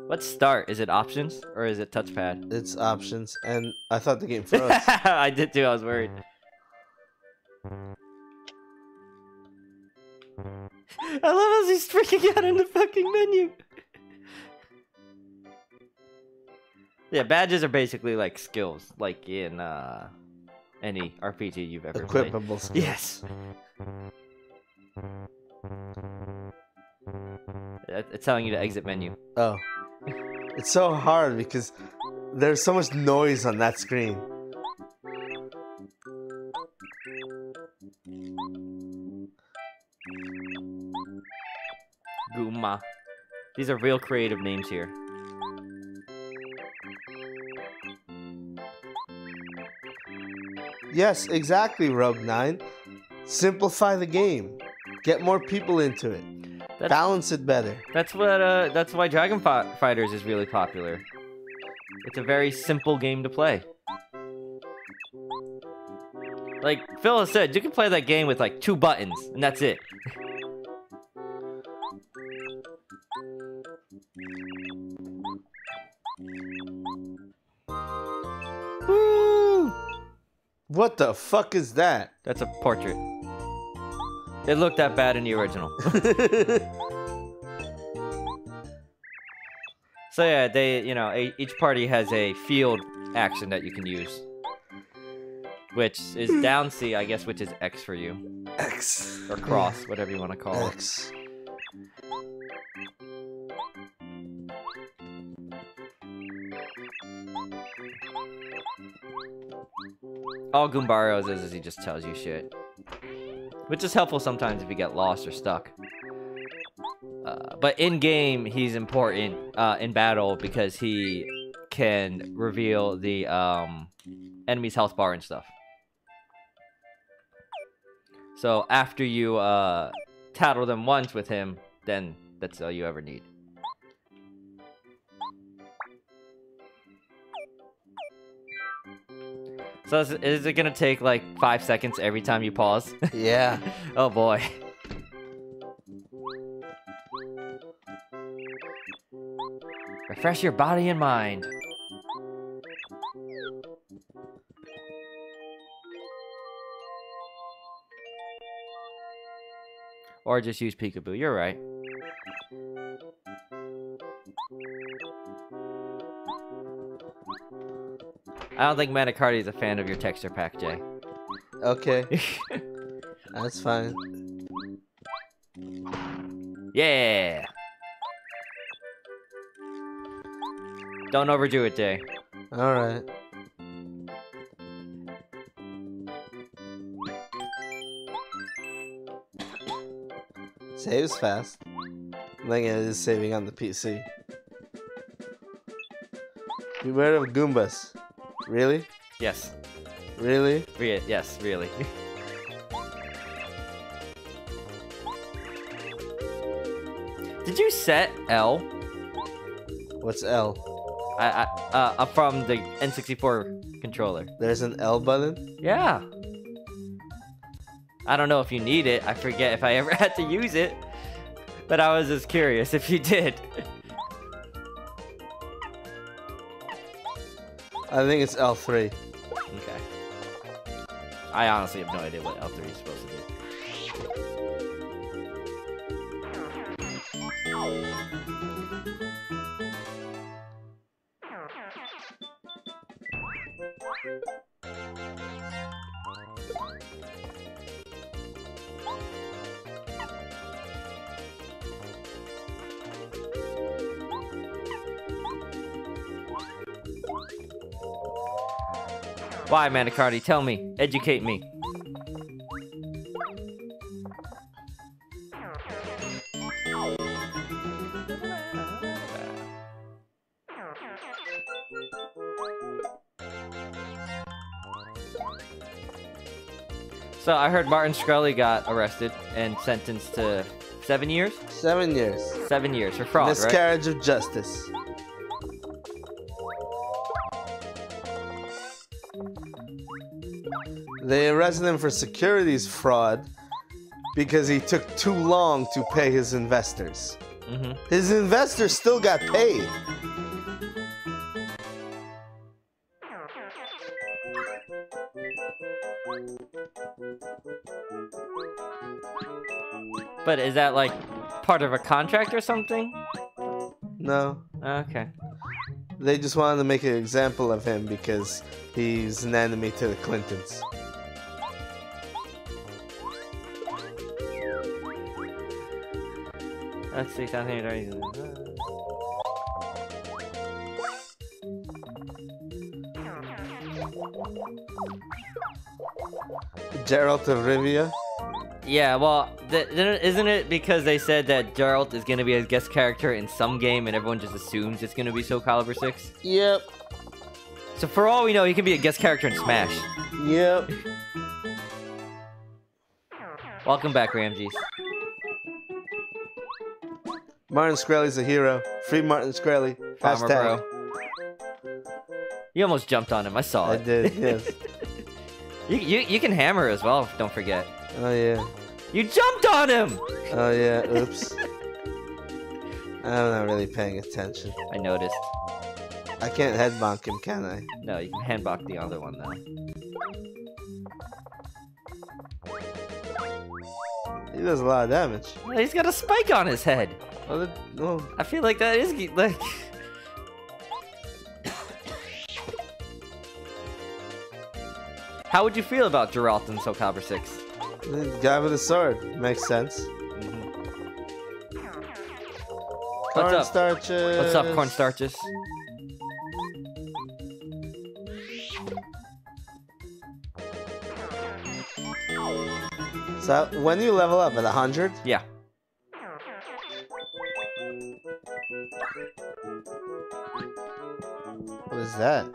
What's start? Is it options or is it touchpad? It's options, and I thought the game froze. I did too, I was worried. I love how he's freaking out in the fucking menu. Yeah, badges are basically like skills, like in any RPG you've ever played. Equipable skills. Yes. It's telling you to exit menu. Oh. It's so hard because there's so much noise on that screen. Goomba. These are real creative names here. Yes, exactly, Rogue 9. Simplify the game. Get more people into it. Balance it better. That's why Dragon Fighters is really popular. It's a very simple game to play. Like Phil has said, you can play that game with like 2 buttons, and that's it. What the fuck is that? That's a portrait. It looked that bad in the original. So yeah, they, you know, each party has a field action that you can use. Which is down C, I guess, which is X for you. X. Or cross, whatever you want to call X. All Goombaros is he just tells you shit. Which is helpful sometimes if you get lost or stuck. But in-game, he's important in battle because he can reveal the enemy's health bar and stuff. So after you tattle them once with him, then that's all you ever need. So is it gonna take like 5 seconds every time you pause? Yeah. Oh boy. Refresh your body and mind. Or just use peekaboo, you're right. I don't think Manicardi is a fan of your texture pack, Jay. Okay. That's fine. Yeah! Don't overdo it, Jay. Alright. Saves fast. Like it is saving on the PC. Beware of Goombas. Really? Yes. Really? Yes, really. Did you set L? What's L? From the N64 controller. There's an L button? Yeah. I don't know if you need it. I forget if I ever had to use it. But I was just curious if you did. I think it's L3. Okay. I honestly have no idea what L3 is supposed to do. Why, Manicardi? Tell me. Educate me. So I heard Martin Shkreli got arrested and sentenced to 7 years? 7 years. 7 years for fraud, right? Miscarriage of justice. They arrested him for securities fraud because he took too long to pay his investors. Mm-hmm. His investors still got paid. But is that like part of a contract or something? No. Okay. They just wanted to make an example of him because he's an enemy to the Clintons. Let's see something. Geralt of Rivia? Yeah, well, isn't it because they said that Geralt is going to be a guest character in some game and everyone just assumes it's going to be Soul Calibur 6? Yep. So for all we know, he can be a guest character in Smash. Yep. Welcome back, Ramses. Martin Shkreli's a hero. Free Martin Shkreli. Farmer, Hashtag. bro. You almost jumped on him. I saw it. I did, yes. You can hammer as well, don't forget. Oh, yeah. You jumped on him! Oh, yeah. Oops. I'm not really paying attention. I noticed. I can't headbonk him, can I? No, you can handblock the other one, though. He does a lot of damage. Yeah, he's got a spike on his head. Well, I feel like that is like. How would you feel about Geralt in Soul Calibur 6? the guy with a sword. Makes sense. What's up? Cornstarches. What's up, cornstarches? So when you level up at 100, Yeah. what is that?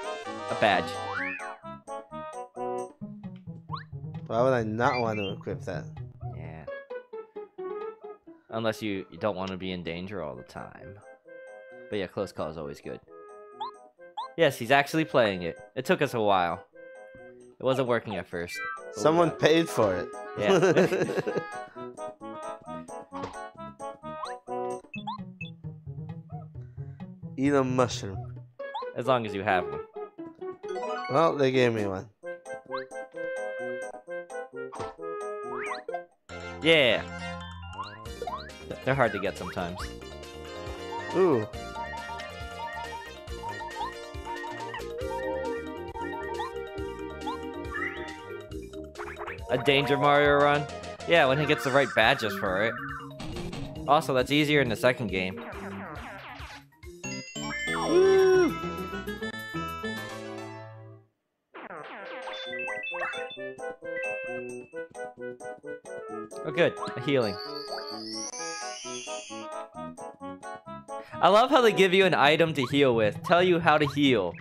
A badge. Why would I not want to equip that? Yeah. Unless you don't want to be in danger all the time. But yeah, close call is always good. Yes, he's actually playing it. It took us a while. It wasn't working at first. Someone paid for it. Yeah. Eat a mushroom. As long as you have one. Well, they gave me one. Yeah. They're hard to get sometimes. Ooh. A Danger Mario run? Yeah, when he gets the right badges for it. Also, that's easier in the second game. Woo! Oh good, a healing. I love how they give you an item to heal with, tell you how to heal,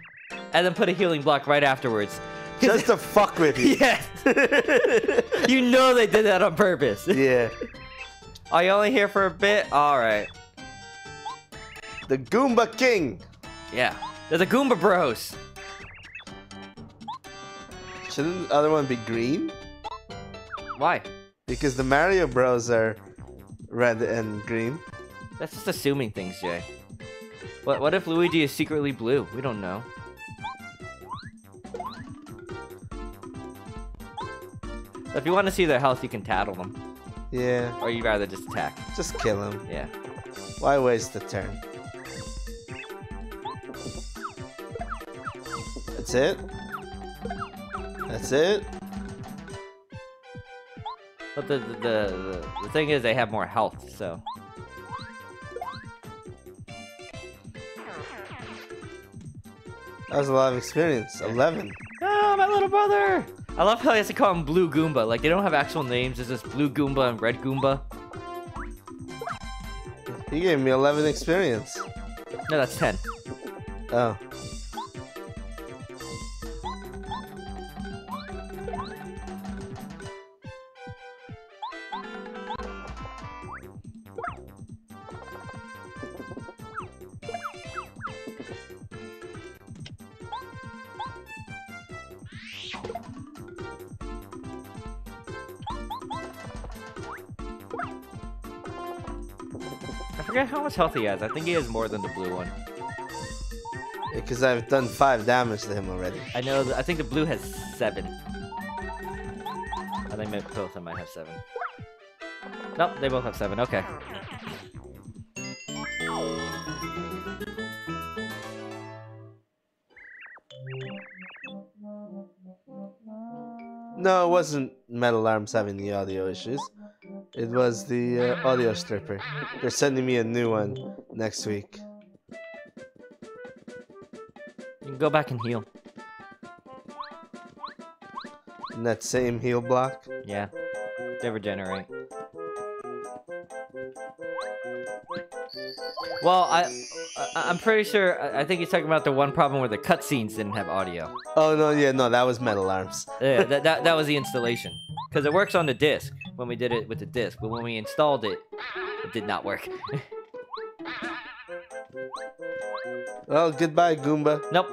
and then put a healing block right afterwards. Just to fuck with you. Yes! You know they did that on purpose. Yeah. Are you only here for a bit? Alright. The Goomba King. Yeah. They're the Goomba Bros. Shouldn't the other one be green? Why? Because the Mario Bros are red and green. That's just assuming things, Jay. What if Luigi is secretly blue? We don't know. If you want to see their health, you can tattle them. Yeah. Or you'd rather just attack. Just kill him. Yeah. Why waste the turn? That's it? That's it? But the thing is, they have more health, so. That was a lot of experience. 11. Oh, my little brother! I love how he has to call him Blue Goomba. Like, they don't have actual names. It's just Blue Goomba and Red Goomba. He gave me 11 experience. No, that's 10. Oh. I forget how much health he has. I think he has more than the blue one. Because I've done 5 damage to him already. I know. I think the blue has 7. I think both of them might have 7. Nope, they both have 7. Okay. No, it wasn't Metal Arms having the audio issues. It was the audio stripper. They're sending me a new one next week. You can go back and heal. In that same heal block. Yeah. They regenerate. Well, I'm pretty sure. I think he's talking about the one problem where the cutscenes didn't have audio. Oh no, yeah, no, that was Metal Arms. Yeah, that was the installation. Because it works on the disc when we did it with the disc, but when we installed it, it did not work. Well, goodbye, Goomba. Nope.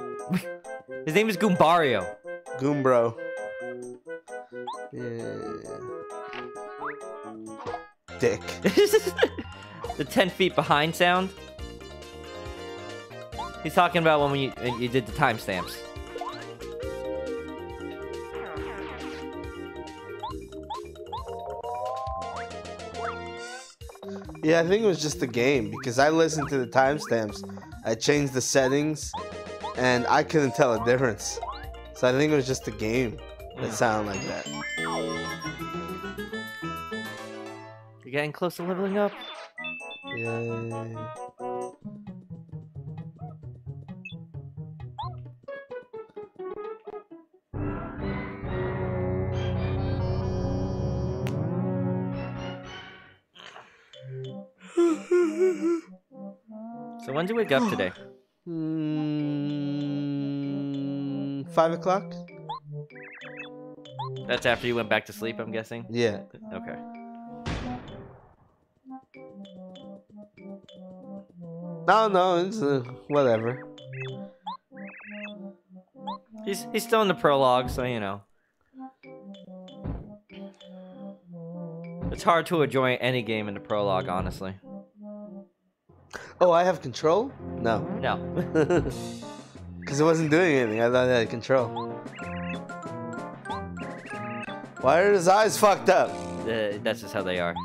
His name is Goombario. Goombro. Yeah. Dick. The 10 feet behind sound. He's talking about when you did the timestamps. Yeah, I think it was just the game because I listened to the timestamps. I changed the settings, and I couldn't tell a difference. So I think it was just the game that sounded like that. You're getting close to leveling up. Yay. So when did you wake up today? 5 o'clock? That's after you went back to sleep, I'm guessing? Yeah. Okay. No, it's whatever. He's still in the prologue, so you know. It's hard to enjoy any game in the prologue, honestly. Oh, I have control? No. No. Because it wasn't doing anything. I thought I had control. Why are his eyes fucked up? That's just how they are.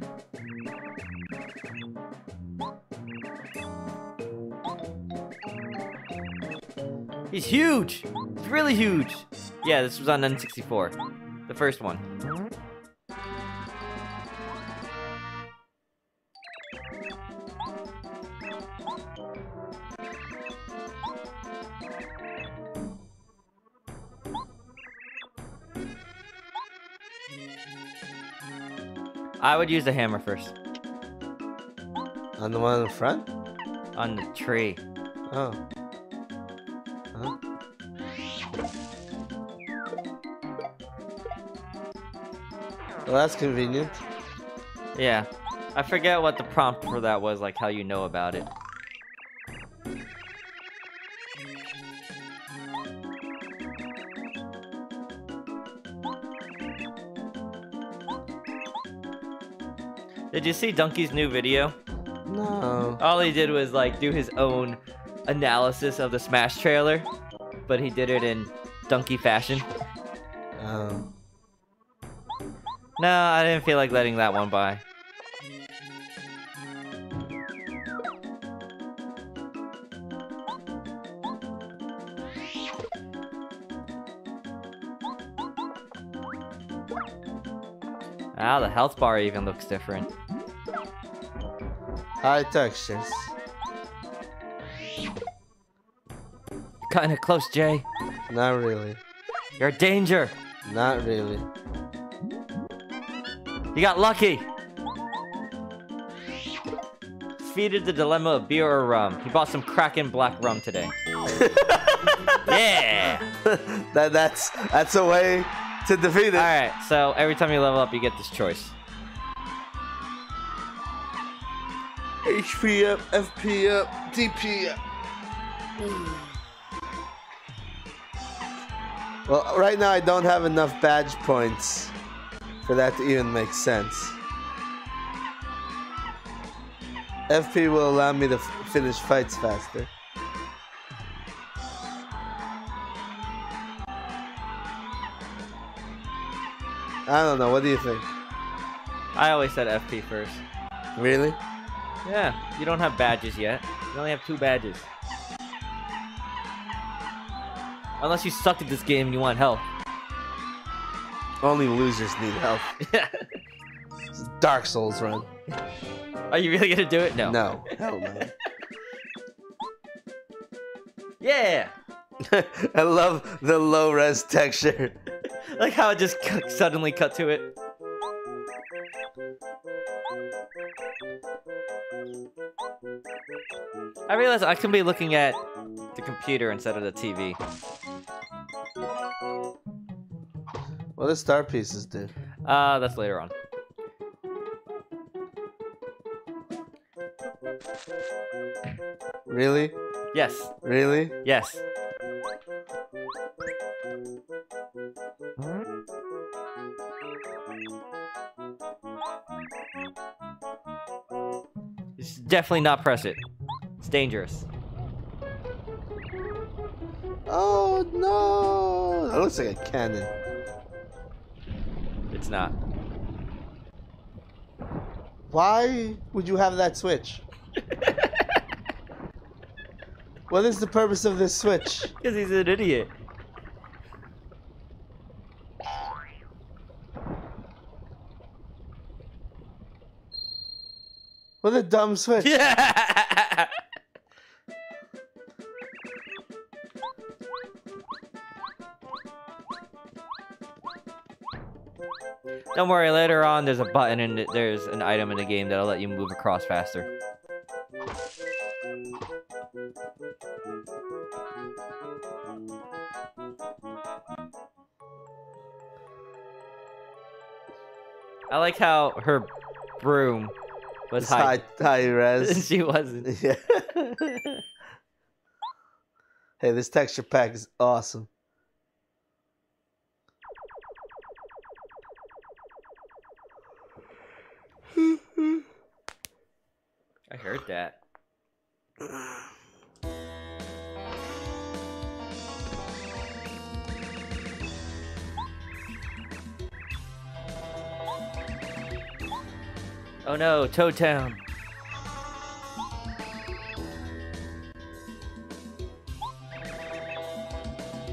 He's huge! He's really huge! Yeah, this was on N64. The first one. I would use the hammer first. On the one in the front? On the tree. Oh. Huh? Well, that's convenient. Yeah. I forget what the prompt for that was, like how you know about it. Did you see Donkey's new video? No. All he did was like do his own analysis of the Smash trailer, but he did it in Donkey fashion. No, I didn't feel like letting that one by. Ah, the health bar even looks different. High textures. Kinda close, Jay. Not really. You're a danger. Not really. You got lucky. Defeated the dilemma of beer or rum. He bought some Kraken black rum today. Yeah. That's a way to defeat it. All right. So every time you level up, you get this choice. HP up, FP up, DP up. Well, right now I don't have enough badge points for that to even make sense. FP will allow me to finish fights faster. I don't know, what do you think? I always said FP first. Really? Yeah, you don't have badges yet. You only have 2 badges. Unless you suck at this game and you want help. Only losers need help. It's a Dark Souls run. Are you really gonna do it? No. No. Hell no. Yeah! I love the low-res texture. Like how it just suddenly cut to it. I realize I can be looking at the computer instead of the TV. What do star pieces do? That's later on. Really? Yes. Really? Yes. You should definitely not press it. It's dangerous. Oh no! That looks like a cannon. It's not. Why would you have that switch? What is the purpose of this switch? Because he's an idiot. What a dumb switch. Yeah. Don't worry, later on there's a button and there's an item in the game that'll let you move across faster. I like how her broom was high res. she wasn't. Yeah. Hey, this texture pack is awesome. I heard that. Oh no, Toad Town.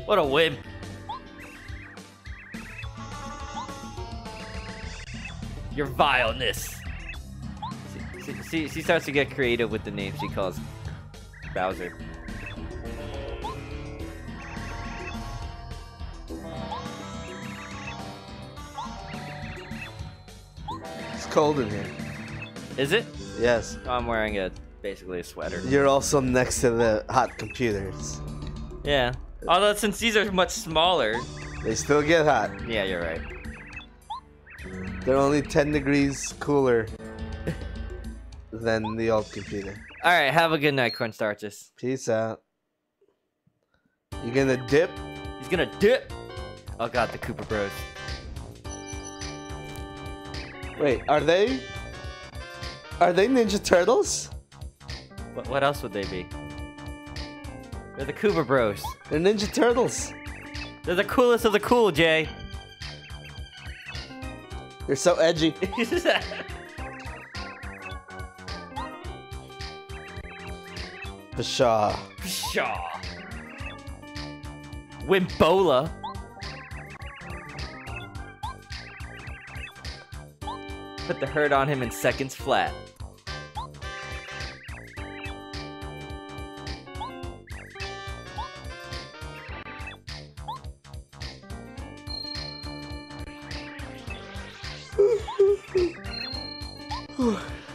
What a wimp. Your vileness. See, she starts to get creative with the names she calls Bowser. It's cold in here. Is it? Yes. I'm wearing basically a sweater. You're also next to the hot computers. Yeah. Although since these are much smaller. They still get hot. Yeah, you're right. They're only 10 degrees cooler than the old computer. Alright, have a good night, Cornstarches. Peace out. You gonna dip? He's gonna dip! Oh god, the Koopa Bros. Wait, are they Ninja Turtles? What else would they be? They're the Koopa Bros. They're Ninja Turtles. They're the coolest of the cool, Jay. They're so edgy. Pshaw. Pshaw. Wimbola. Put the hurt on him in seconds flat.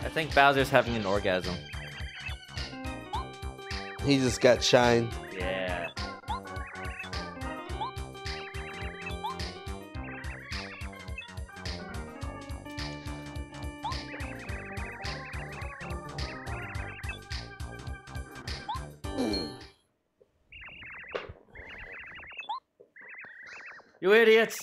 I think Bowser's having an orgasm. He just got shined. Yeah. You idiots!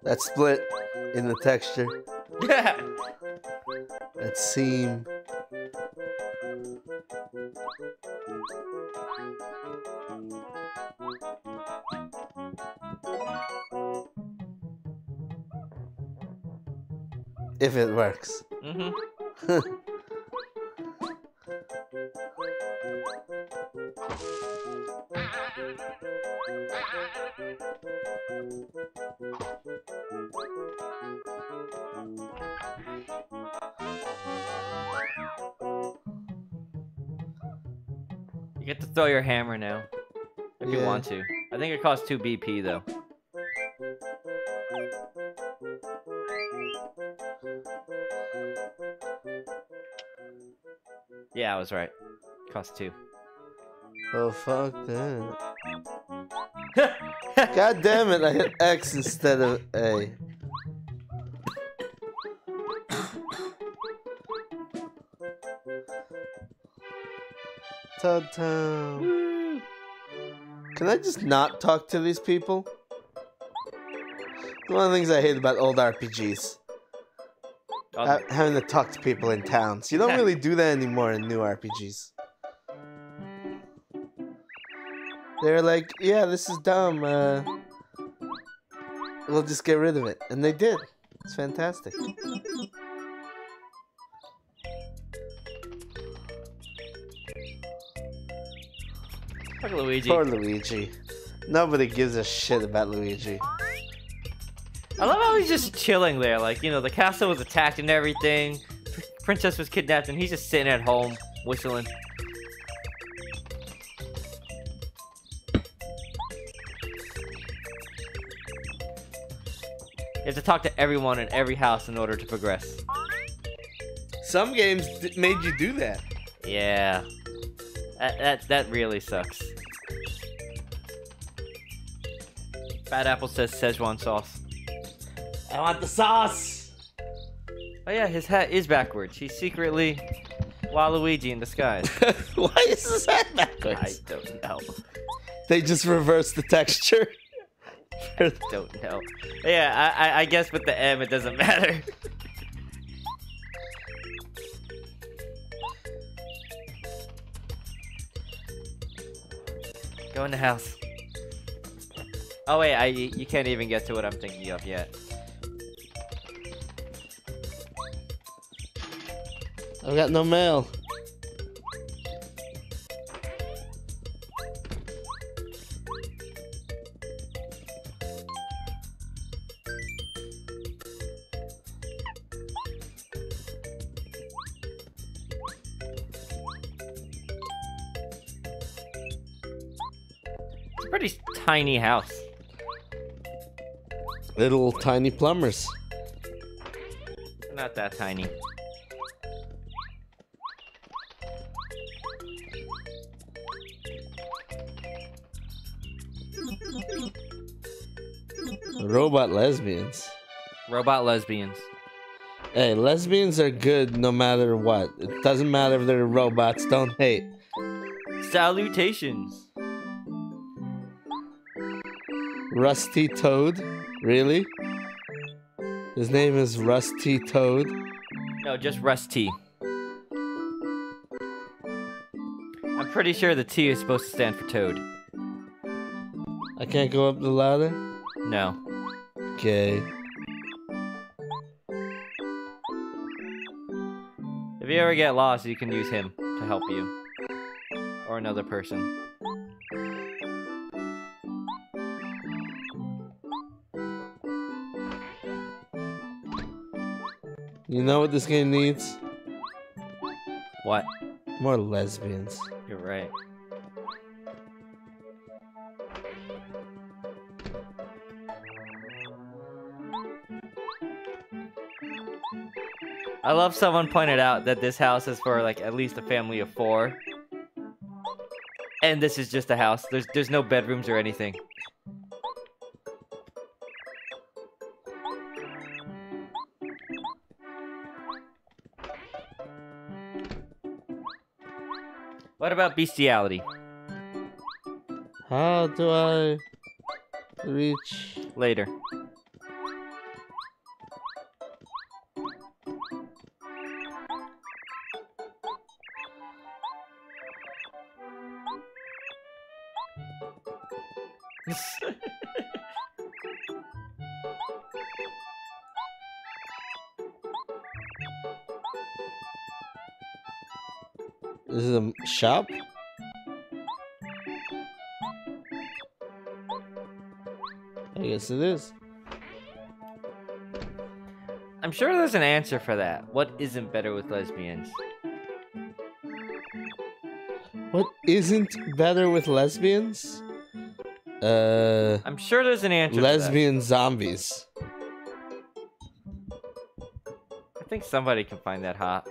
That split in the texture. Yeah! That seam. If it works. Mm-hmm. You get to throw your hammer now. If you want to. I think it costs 2 BP though. Yeah, I was right. Costs 2. Oh, fuck that. God damn it, I hit X instead of A. Toad Town. Can I just not talk to these people? One of the things I hate about old RPGs. Having to talk to people in towns. You don't really do that anymore in new RPGs. They're like, yeah, this is dumb. We'll just get rid of it. And they did. It's fantastic. Look at Luigi. Poor Luigi. Nobody gives a shit about Luigi. I love how he's just chilling there. Like, you know, the castle was attacked and everything. Princess was kidnapped and he's just sitting at home, whistling. You have to talk to everyone in every house in order to progress. Some games made you do that. Yeah. That really sucks. Bad Apple says Szechuan sauce. I want the sauce. Oh yeah, his hat is backwards. He's secretly Waluigi in disguise. Why is his hat backwards? I don't know. They just reversed the texture. I don't know. Yeah, I guess with the M it doesn't matter. Go in the house. Oh wait, you can't even get to what I'm thinking of yet. I've got no mail. It's a pretty tiny house. Little tiny plumbers. Not that tiny. Robot lesbians. Robot lesbians. Hey, lesbians are good no matter what. It doesn't matter if they're robots. Don't hate. Salutations. Rusty Toad? Really? His name is Rusty Toad? No, just Rusty. I'm pretty sure the T is supposed to stand for Toad. I can't go up the ladder? No. Okay. If you ever get lost, you can use him to help you. Or another person. You know what this game needs? What? More lesbians. You're right. I love someone pointed out that this house is for like at least a family of 4. And this is just a house. There's no bedrooms or anything. What about bestiality? How do I reach? Later. This is a shop? I guess it is. I'm sure there's an answer for that. What isn't better with lesbians? What isn't better with lesbians? I'm sure there's an answer Lesbian zombies. for that. I think somebody can find that hot.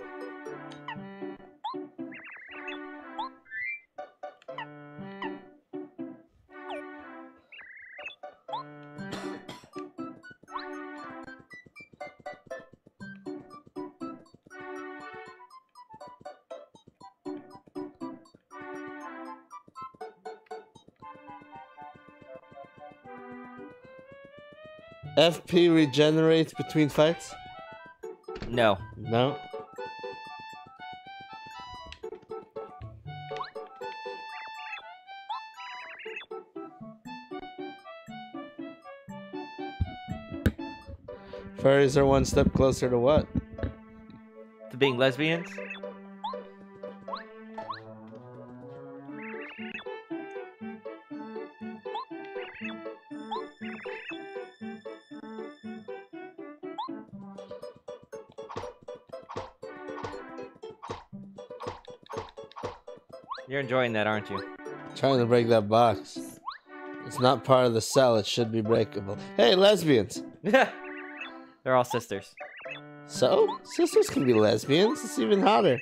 FP regenerates between fights? No. No. Furries are one step closer to what? To being lesbians? You're enjoying that, aren't you? Trying to break that box. It's not part of the cell. It should be breakable. Hey, lesbians. They're all sisters. So? Sisters can be lesbians. It's even hotter.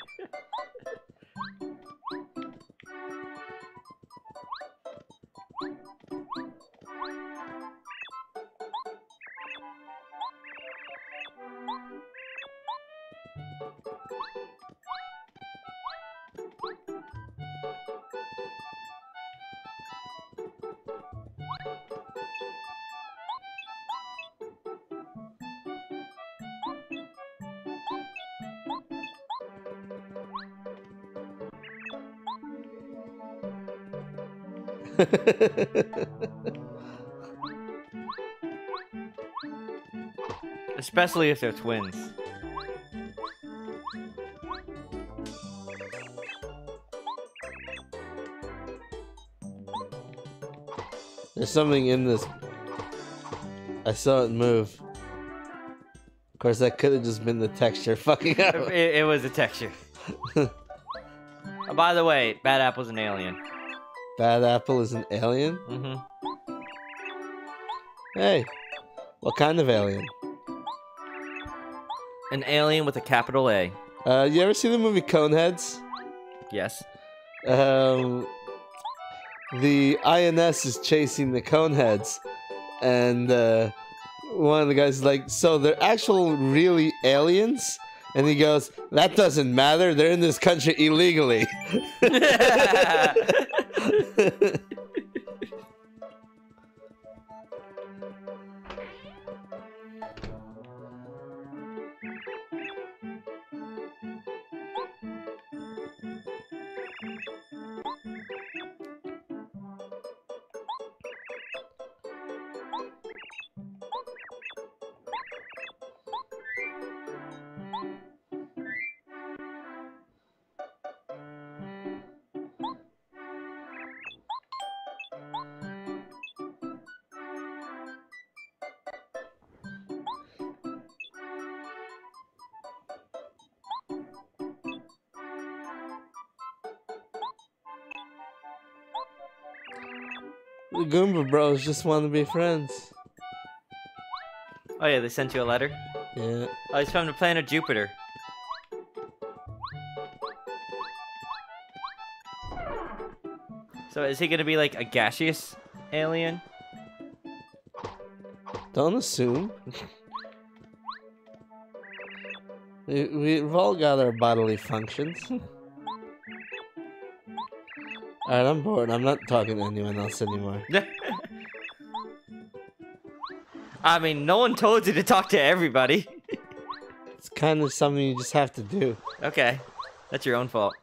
Especially if they're twins. There's something in this. I saw it move. Of course, that could have just been the texture fucking up. It was a texture. Oh, by the way, Bad Apple's an alien. Bad Apple is an alien? Mm-hmm. Hey, what kind of alien? An alien with a capital A. You ever see the movie Coneheads? Yes. The INS is chasing the Coneheads, and one of the guys is like, so they're actual really aliens? And he goes, that doesn't matter, they're in this country illegally. The Goomba Bros just want to be friends. Oh yeah, they sent you a letter? Yeah. Oh, he's from the planet Jupiter. So is he gonna be like a gaseous alien? Don't assume. We've all got our bodily functions. Alright, I'm bored. I'm not talking to anyone else anymore. I mean, no one told you to talk to everybody. It's kind of something you just have to do. Okay, that's your own fault.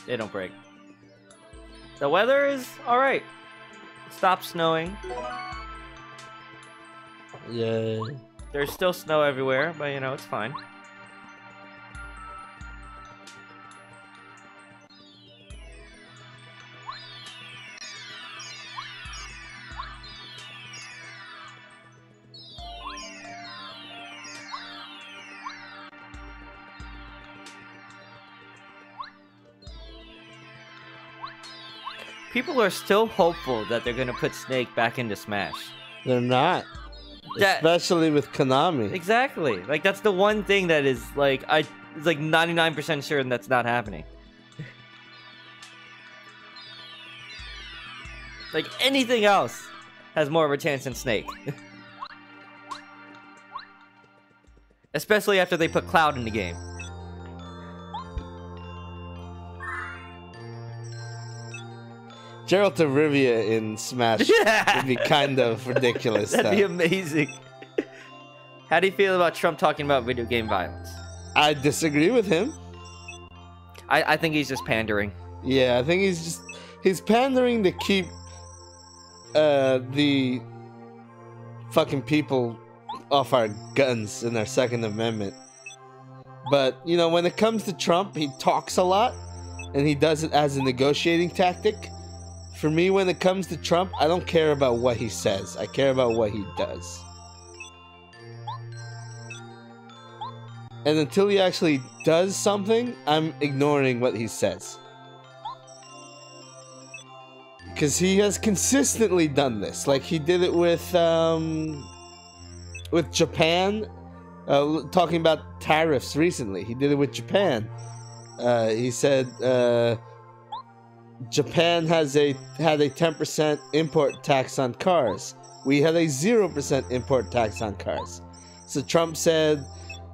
They don't break. The weather is alright. It stopped snowing. Yay. There's still snow everywhere, but you know, it's fine. People are still hopeful that they're gonna put Snake back into Smash. They're not. That- Especially with Konami. Exactly. Like that's the one thing that is like it's like 99% sure that's not happening. Like anything else has more of a chance than Snake. Especially after they put Cloud in the game. Geralt of Rivia in Smash would be kind of ridiculous. That'd be amazing. How do you feel about Trump talking about video game violence? I disagree with him. I think he's just pandering. Yeah, I think he's pandering to keep the fucking people off our guns in our Second Amendment. But, you know, when it comes to Trump, he talks a lot, and he does it as a negotiating tactic. For me, when it comes to Trump, I don't care about what he says. I care about what he does. And until he actually does something, I'm ignoring what he says. Because he has consistently done this. Like, he did it with Japan, talking about tariffs recently. He did it with Japan. He said Japan had a 10% import tax on cars. We had a 0% import tax on cars. So Trump said,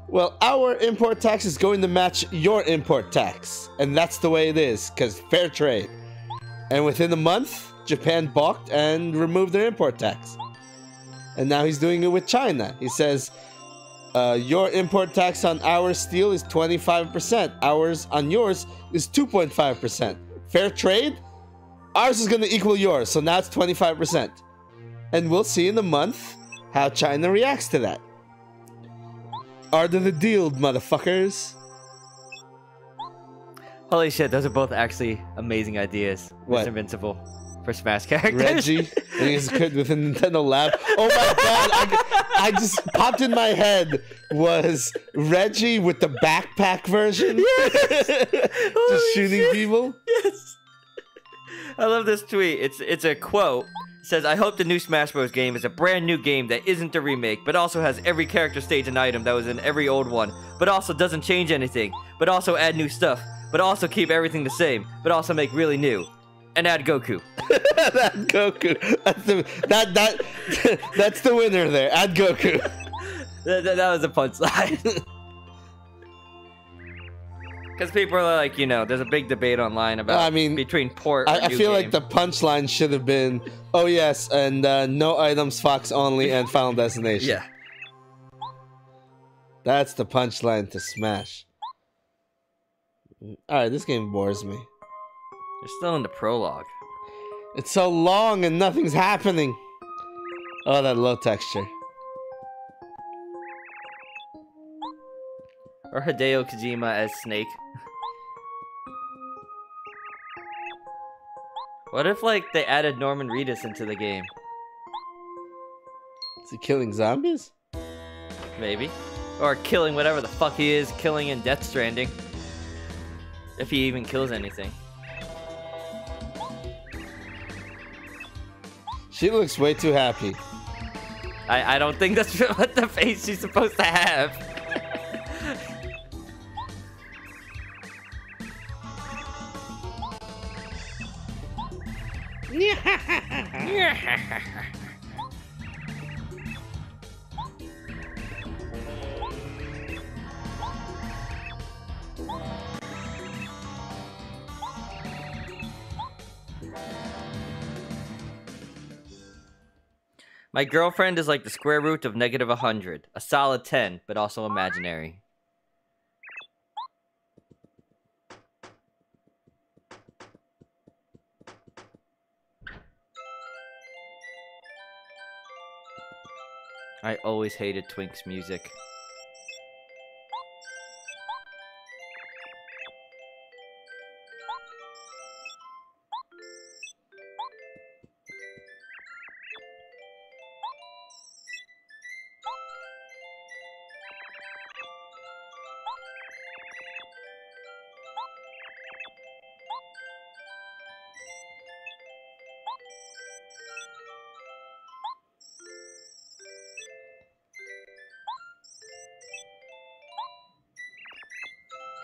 well, our import tax is going to match your import tax. And that's the way it is, because fair trade. And within a month, Japan balked and removed their import tax. And now he's doing it with China. He says, your import tax on our steel is 25%. Ours on yours is 2.5%. Fair trade? Ours is going to equal yours, so now it's 25%. And we'll see in a month how China reacts to that. Art of the deal, motherfuckers. Holy shit, those are both actually amazing ideas. What? Mr. Invincible for Smash characters. Reggie, and he's good with a Nintendo Lab. Oh my god, I just popped in my head was Reggie with the backpack version. Yes! Just shooting people. Yes. I love this tweet. It's a quote. It says, I hope the new Smash Bros. Game is a brand new game that isn't a remake, but also has every character, stage, and item that was in every old one, but also doesn't change anything, but also add new stuff, but also keep everything the same, but also make really new. And add Goku. Add Goku. That's the winner there. Add Goku. that was a punchline. Because people are like, you know, there's a big debate online about between port. I feel like the punchline should have been, oh yes, and no items, Fox only, and Final Destination. Yeah. That's the punchline to Smash. Alright, this game bores me. They're still in the prologue. It's so long and nothing's happening. Oh, that low texture. Or Hideo Kojima as Snake. What if, like, they added Norman Reedus into the game? Is he killing zombies? Maybe. Or killing whatever the fuck he is killing in Death Stranding. If he even kills anything. She looks way too happy. I don't think that's what the face she's supposed to have. My girlfriend is like the square root of -100. A solid 10, but also imaginary. I always hated Twink's music.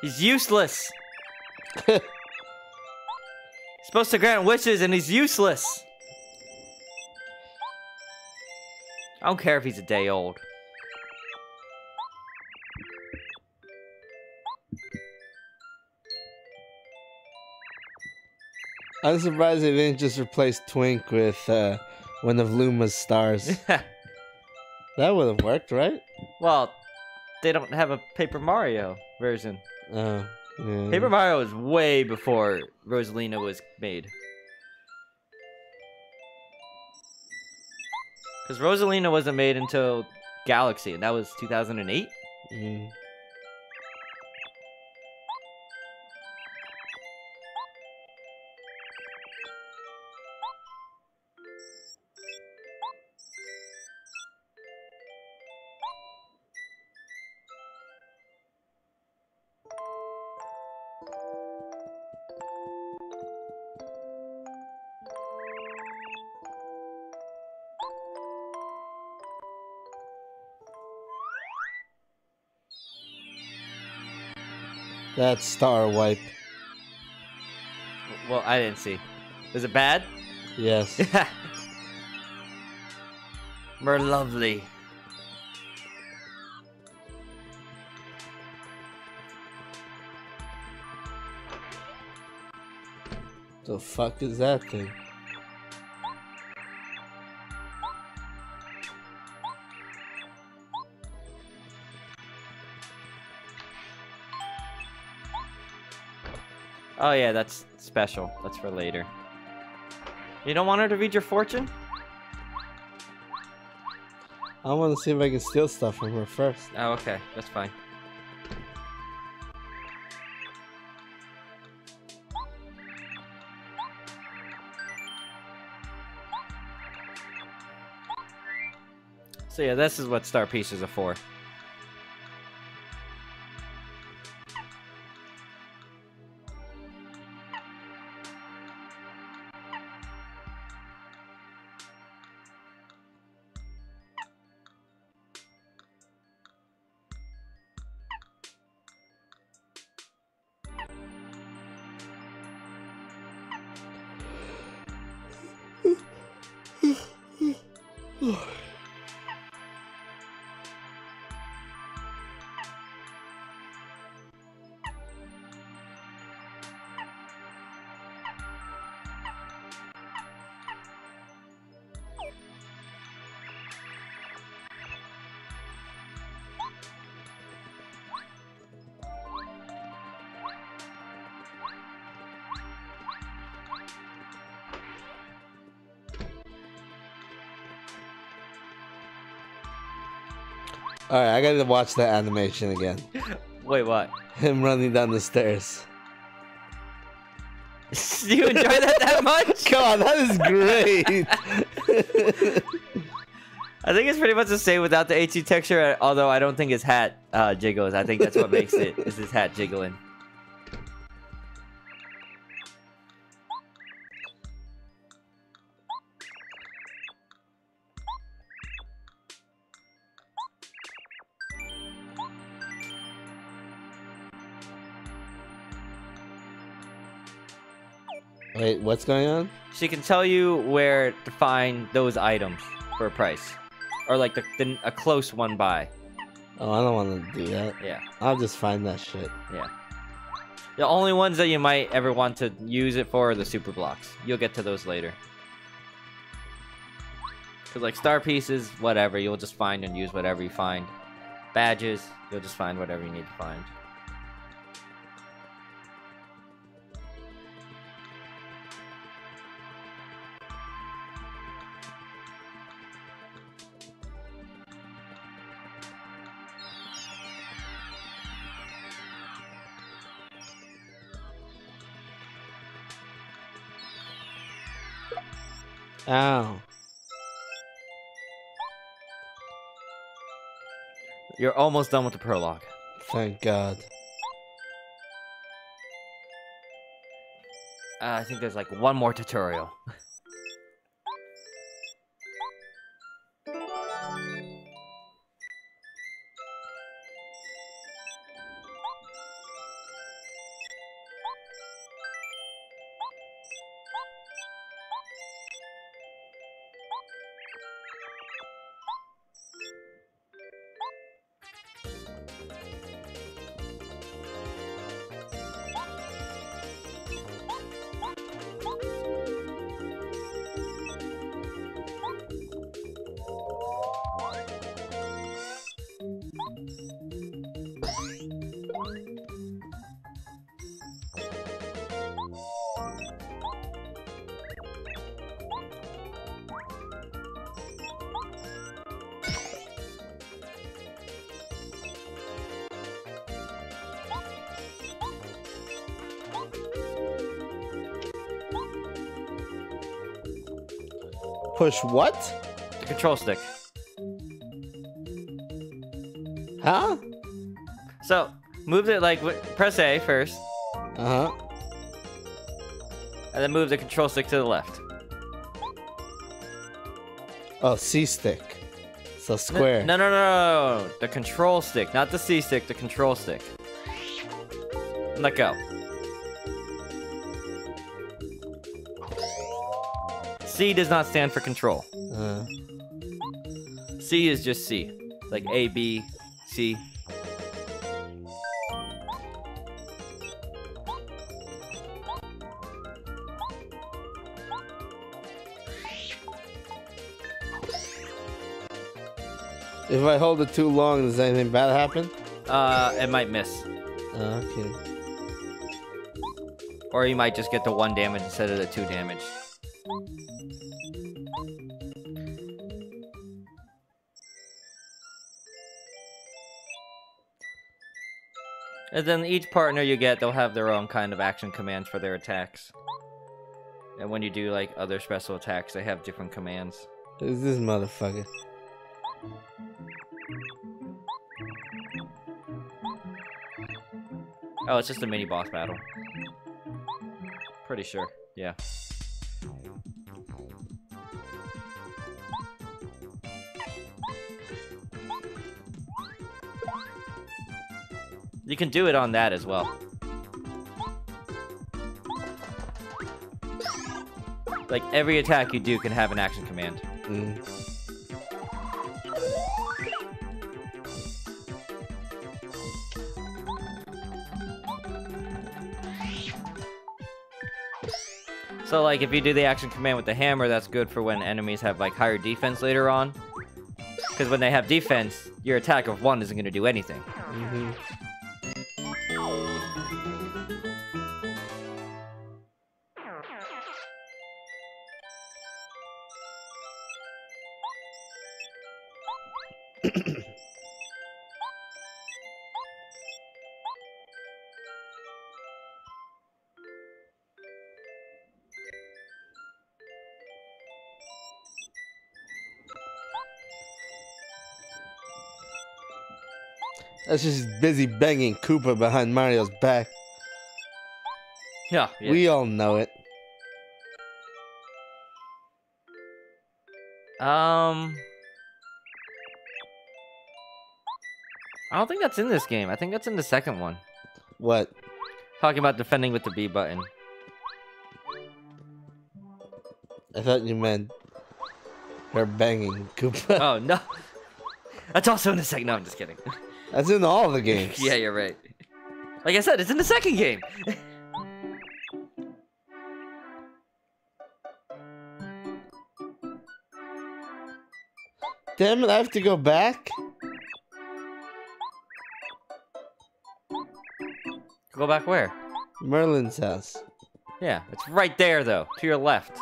He's useless. He's supposed to grant wishes and he's useless. I don't care if he's a day old. I'm surprised they didn't just replace Twink with one of Luma's stars. That would have worked, right? Well, they don't have a Paper Mario version. Oh, yeah. Paper Mario was way before Rosalina was made. Because Rosalina wasn't made until Galaxy, and that was 2008? Mm. That's Star Wipe. Well, I didn't see. Was it bad? Yes. Mer lovely. The fuck is that thing? Oh yeah, that's special. That's for later. You don't want her to read your fortune? I want to see if I can steal stuff from her first. Oh, okay. That's fine. So yeah, this is what star pieces are for. Alright, I gotta watch that animation again. Wait, what? Him running down the stairs. Do you enjoy that much? God, that is great! I think it's pretty much the same without the HD texture, although I don't think his hat jiggles. I think that's what makes it, is his hat jiggling. Wait, what's going on? She can tell you where to find those items for a price. Or like a close one by. Oh, I don't want to do that. Yeah. I'll just find that shit. Yeah. The only ones that you might ever want to use it for are the super blocks. You'll get to those later. Because like star pieces, whatever, you'll just find and use whatever you find. Badges, you'll just find whatever you need to find. Ow. You're almost done with the prologue. Thank God. I think there's like one more tutorial. push what? The control stick. Huh? So, move it like, press A first, Uh-huh. and then move the control stick to the left. Oh, C stick. So square. No. The control stick, not the C stick, the control stick. And let go. C does not stand for control. C is just C. Like A, B, C. If I hold it too long, does anything bad happen? It might miss. Okay. Or you might just get the 1 damage instead of the 2 damage. And then each partner you get, they'll have their own kind of action commands for their attacks. And when you do like other special attacks, they have different commands. Who's this motherfucker? Oh, it's just a mini boss battle. Pretty sure, yeah. You can do it on that as well. Like, every attack you do can have an action command. So, like, if you do the action command with the hammer, that's good for when enemies have, like, higher defense later on. Because when they have defense, your attack of 1 isn't going to do anything. That's just busy banging Koopa behind Mario's back. Yeah. We all know it. I don't think that's in this game. I think that's in the second one. What? Talking about defending with the B button. I thought you meant her banging Koopa. Oh, no. That's also in the second. No, I'm just kidding. That's in all the games. Yeah, you're right. Like I said, it's in the second game. Damn it, I have to go back? Go back where? Merlin's house. Yeah, it's right there, though. To your left.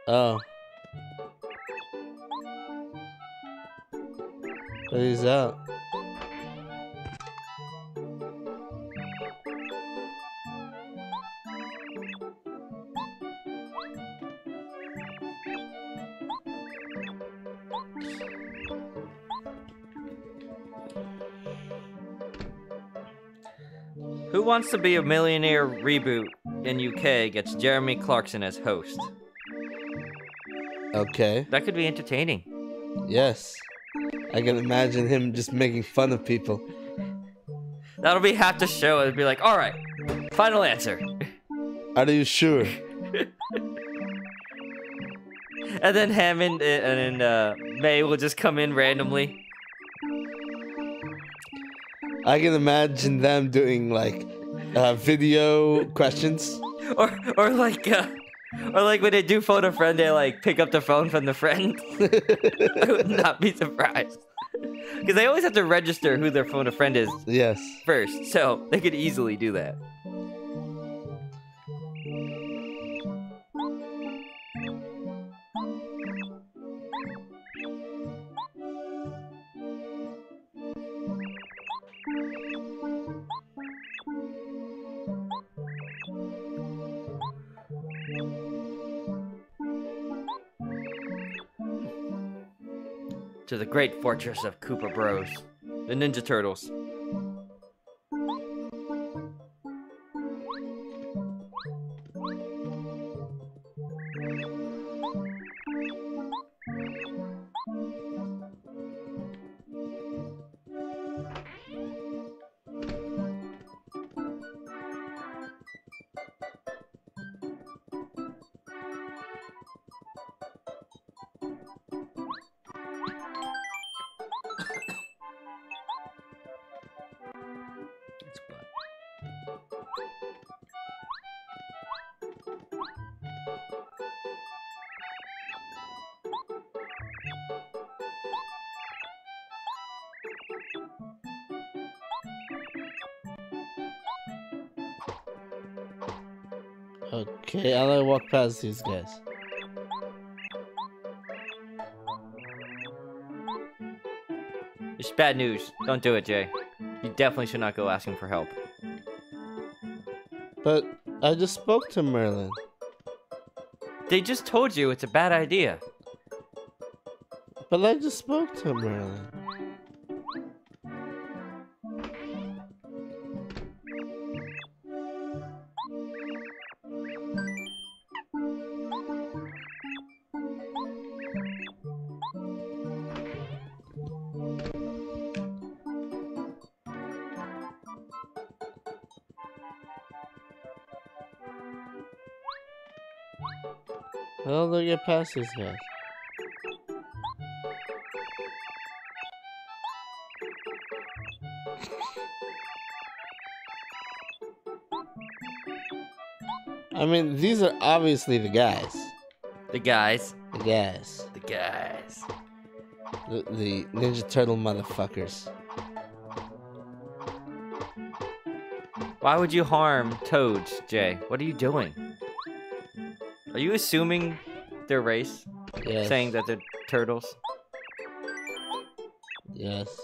Oh. But he's out. Who Wants to Be a Millionaire reboot in UK gets Jeremy Clarkson as host. Okay. That could be entertaining. Yes. I can imagine him just making fun of people. That'll be half the show. It'll be like, all right, final answer. Are you sure? And then Hammond and May will just come in randomly. I can imagine them doing like video questions. Or like when they do phone a friend, they like pick up the phone from the friend. I would not be surprised. Because they always have to register who their phone a friend is Yes. first, so they could easily do that. to the great fortress of Koopa Bros, the Ninja Turtles. Okay, I'll walk past these guys. It's bad news. Don't do it, Jay. You definitely should not go asking for help. But I just spoke to Merlin. They just told you it's a bad idea. But I just spoke to Merlin. How do I get past these guys? I mean, these are obviously the guys. The guys. The guys. The guys. The Ninja Turtle motherfuckers. Why would you harm Toads, Jay? What are you doing? Are you assuming their race? Yes. Saying that they're turtles? Yes.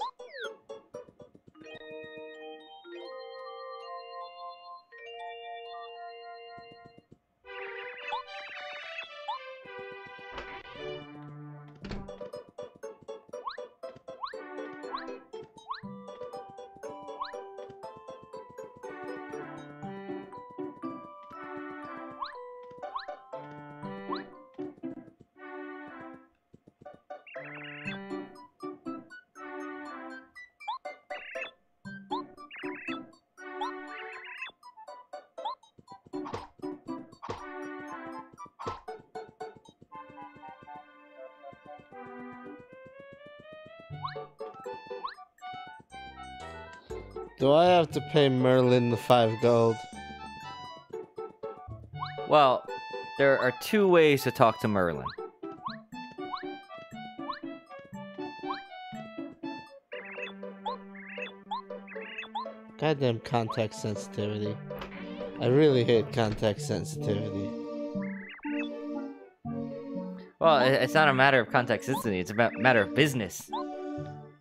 Do I have to pay Merlin the 5 gold? Well, there are 2 ways to talk to Merlin. Goddamn context sensitivity. I really hate context sensitivity. Well, it's not a matter of context sensitivity, it's a matter of business.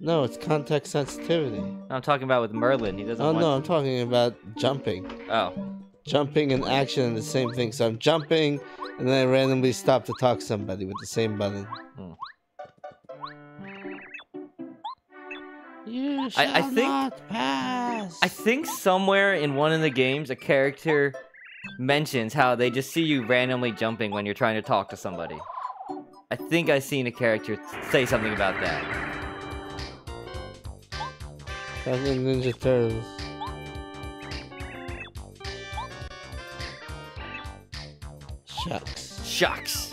No, it's context sensitivity. I'm talking about with Merlin, he doesn't Oh want no, I'm talking about jumping. Oh. Jumping and action are the same thing. So I'm jumping, and then I randomly stop to talk to somebody with the same button. You shall I think, not pass. I think somewhere in one of the games, a character mentions how they just see you randomly jumping when you're trying to talk to somebody. I think I've seen a character say something about that. Fucking Ninja Turtles. Shucks. Shucks.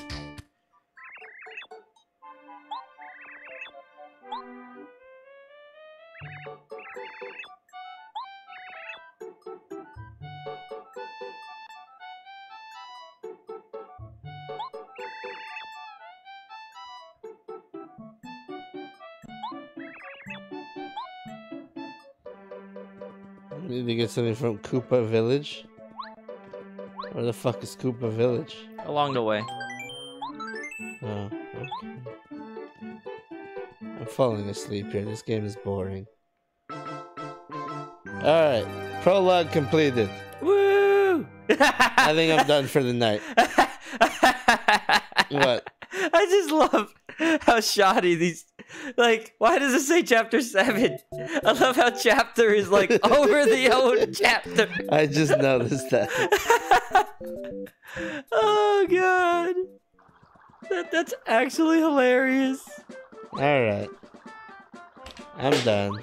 Need to get something from Koopa Village. Where the fuck is Koopa Village? Along the way. Oh, okay. I'm falling asleep here. This game is boring. Alright, prologue completed. Woo! I think I'm done for the night. What? I just love how shoddy Like, why does it say chapter 7? I love how chapter is like over the old chapter. I just noticed that. Oh god. That's actually hilarious. Alright. I'm done.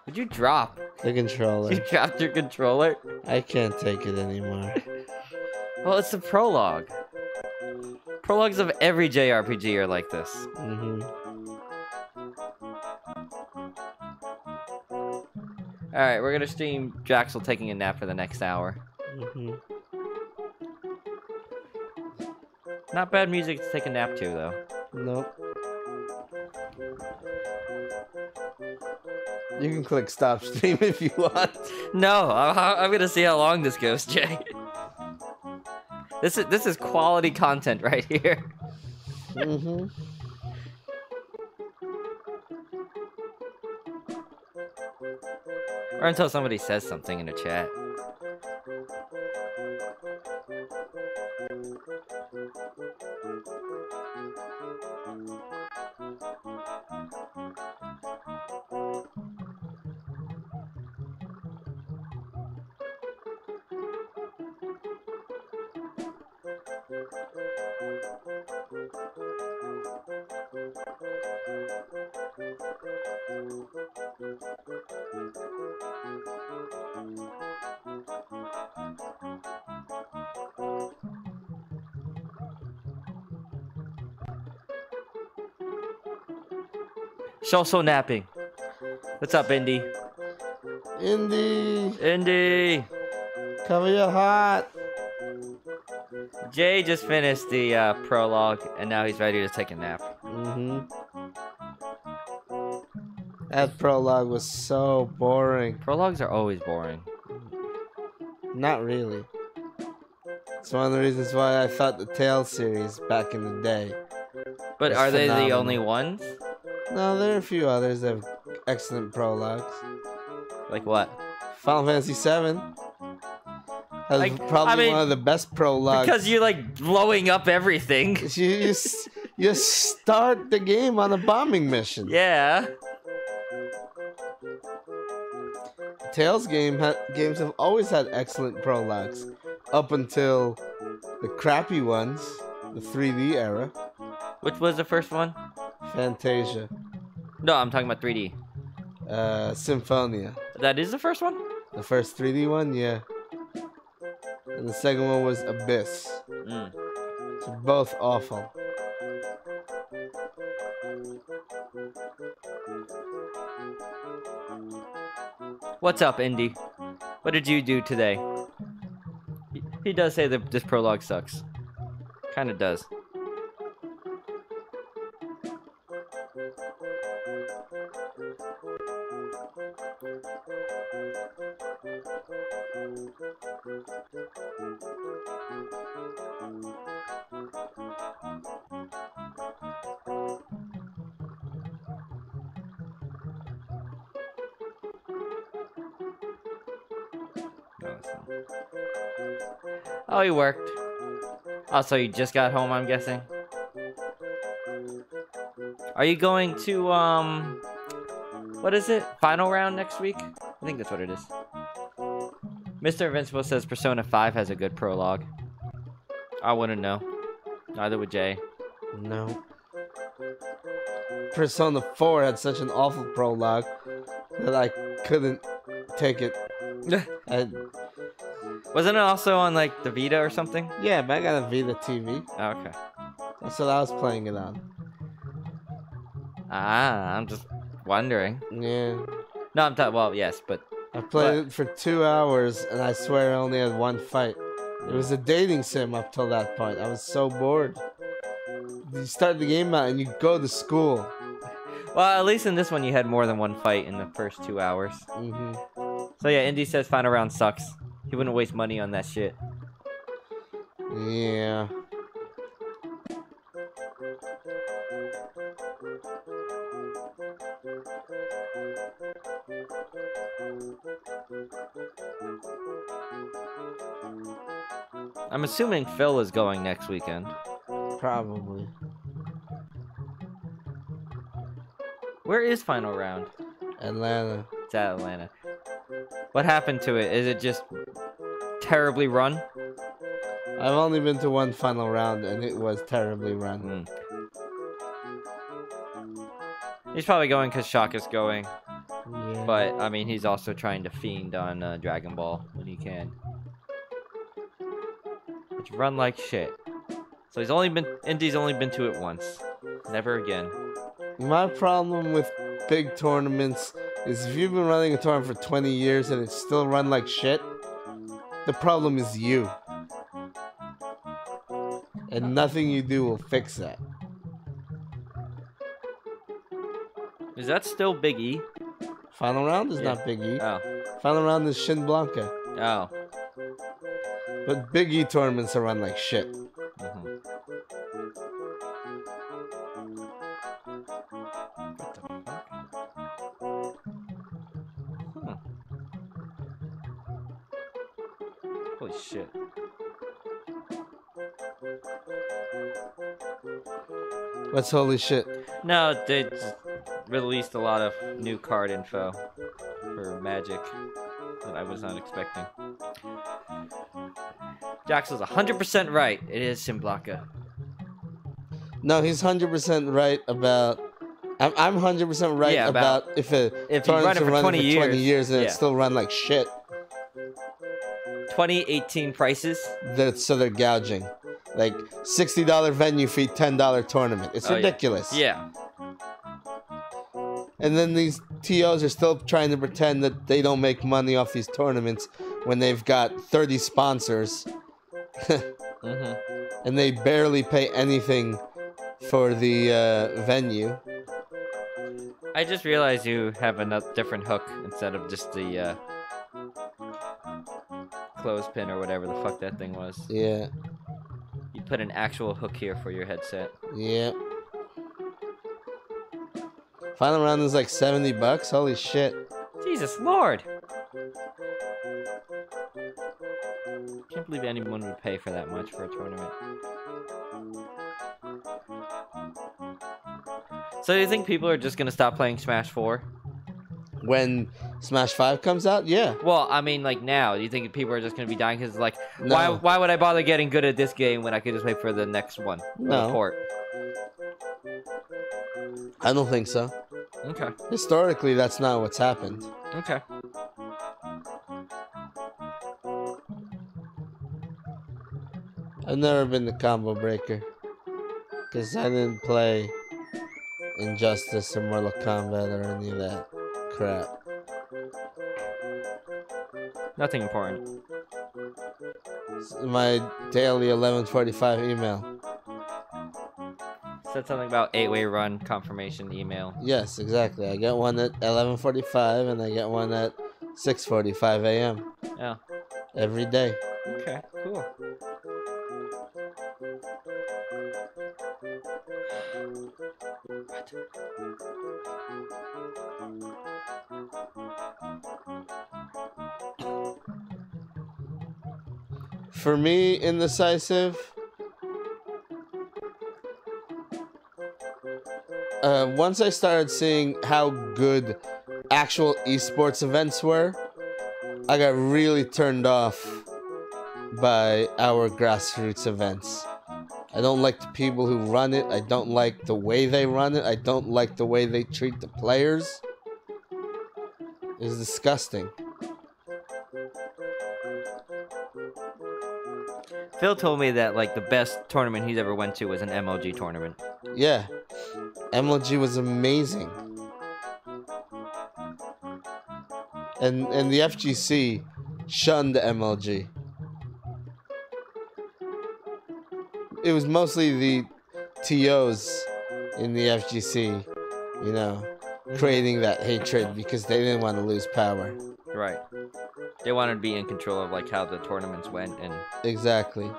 Would you drop? The controller. You dropped your controller? I can't take it anymore. Well, it's the prologue. Prologues of every JRPG are like this. Mm-hmm. Alright, we're gonna stream Jaxel taking a nap for the next hour. Mm-hmm. Not bad music to take a nap to, though. Nope. You can click stop stream if you want. No, I'm gonna see how long this goes, Jay. This is quality content right here. Mm-hmm. Or until somebody says something in the chat. She's also napping. What's up, Indy? Indy! Cover your heart. Jay just finished the prologue, and now he's ready to take a nap. Mm-hmm. That prologue was so boring. Prologues are always boring. Not really. It's one of the reasons why I thought the Tales series back in the day. But was are they the phenomenal. only ones? No, there are a few others that have excellent prologues. Like what? Final Fantasy VII has Like, probably I mean, one of the best prologues. Because you're like blowing up everything. You start the game on a bombing mission. Yeah. Tales games have always had excellent prologues, up until the crappy ones, the 3D era. Which was the first one? Fantasia. No, I'm talking about 3D. Symphonia. That is the first one? The first 3D one, yeah. And the second one was Abyss. Mm. So both awful. What's up, Indy? What did you do today? He does say that this prologue sucks. Kinda does. Oh, he worked. Oh, so you just got home, I'm guessing? Are you going to, what is it? Final round next week? I think that's what it is. Mr. Invincible says Persona 5 has a good prologue. I wouldn't know. Neither would Jay. No. Persona 4 had such an awful prologue that I couldn't take it. Wasn't it also on, like, the Vita or something? Yeah, but I got a Vita TV. Oh, okay. That's what I was playing it on. Ah, I'm just wondering. Yeah. No, I'm talking, well, yes, but... I played it for 2 hours, and I swear I only had one fight. It was a dating sim up till that point. I was so bored. You start the game out, and you go to school. Well, at least in this one, you had more than one fight in the first 2 hours. Mm-hmm. So yeah, Indy says final round sucks. He wouldn't waste money on that shit. Yeah. I'm assuming Phil is going next weekend. Probably. Where is final round? Atlanta. It's at Atlanta. What happened to it? Is it just terribly run? I've only been to one final round, and it was terribly run. He's probably going because Shaka's going. Yeah. But, I mean, he's also trying to fiend on Dragon Ball when he can. It's run like shit. So Indy's only been to it once. Never again. My problem with big tournaments is if you've been running a tournament for 20 years and it's still run like shit, the problem is you. And nothing you do will fix that. Is that still Big E? Final round is not Big E. Oh. Final round is Shin Blanca. Oh. But Big E tournaments are run like shit. Mm-hmm. What the fuck? Holy shit. What's holy shit? No, they just released a lot of new card info for Magic that I was not expecting. Jaxel's 100% right. It is Simblaka. No, he's 100% right about... I'm 100% right Yeah, about if you run it for 20 years and yeah. it still run like shit. 2018 prices? So they're gouging. Like, $60 venue fee, $10 tournament. It's ridiculous. Yeah. And then these TOs are still trying to pretend that they don't make money off these tournaments when they've got 30 sponsors. Mm-hmm. And they barely pay anything for the venue. I just realized you have a different hook instead of just the clothespin or whatever the fuck that thing was. Yeah. You put an actual hook here for your headset. Yeah. Final round is like $70. Holy shit. Jesus Lord! Can't believe anyone would pay for that much for a tournament. So do you think people are just gonna stop playing Smash 4? When Smash 5 comes out, yeah. Well, I mean, like now, do you think people are just gonna be dying because like, No. why would I bother getting good at this game when I could just wait for the next one? No. The port. I don't think so. Okay. Historically, that's not what's happened. Okay. I've never been the combo breaker. Because I didn't play Injustice or Mortal Kombat or any of that crap. Nothing important. My daily 11:45 email. Said something about 8-way run confirmation email. Yes, exactly. I get one at 11:45 and I get one at 6:45 a.m. Oh. Every day. Okay, cool. For me, indecisive. Once I started seeing how good actual esports events were, I got really turned off by our grassroots events. I don't like the people who run it. I don't like the way they run it. I don't like the way they treat the players. It's disgusting. Phil told me that like the best tournament he's ever went to was an MLG tournament. Yeah. MLG was amazing. And the FGC shunned MLG. It was mostly the TOs in the FGC, you know, creating that hatred because they didn't want to lose power. Right. They wanted to be in control of like how the tournaments went and Exactly.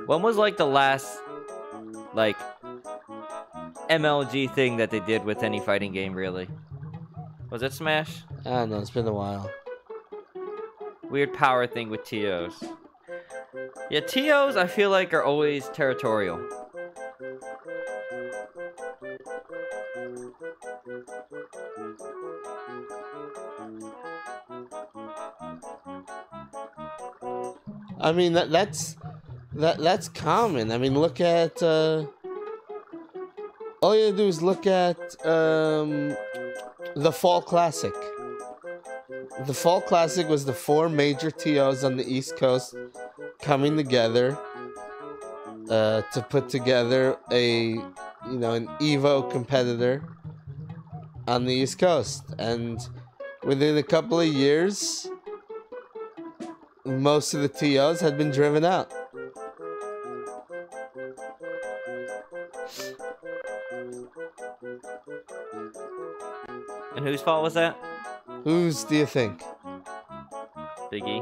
when was like the last like MLG thing that they did with any fighting game, really. Was it Smash? I don't know. It's been a while. Weird power thing with TOs. Yeah, TOs I feel like are always territorial. I mean that's common. I mean, look at all you gotta do is look at the Fall Classic. The Fall Classic was the 4 major TOs on the East Coast coming together to put together an Evo competitor on the East Coast, and within a couple of years, most of the TOs had been driven out. And whose fault was that? Whose do you think? Big E.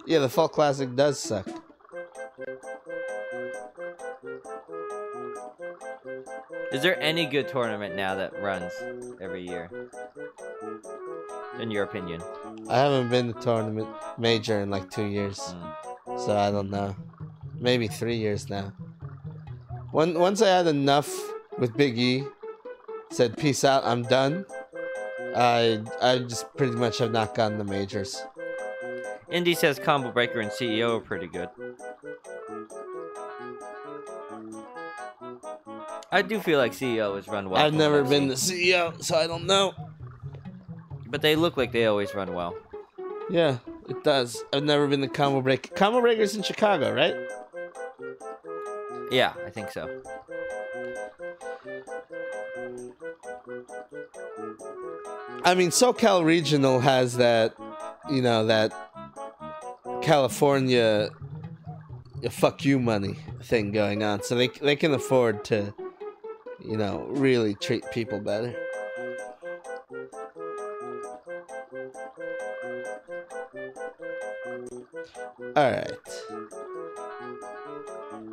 Yeah, the Fall Classic does suck. Is there any good tournament now that runs every year? In your opinion? I haven't been to tournament major in like 2 years, so I don't know. Maybe 3 years now. Once I had enough with Big E, said peace out, I'm done. I just pretty much have not gotten the majors. Indy says Combo Breaker and CEO are pretty good. I do feel like CEO is run well. I've never been the CEO, so I don't know. But they look like they always run well. Yeah, it does. I've never been the Combo Breaker. Combo Breaker's in Chicago, right? Yeah, I think so. I mean, SoCal Regional has that, that California fuck you money thing going on, so they can afford to, really treat people better. Alright.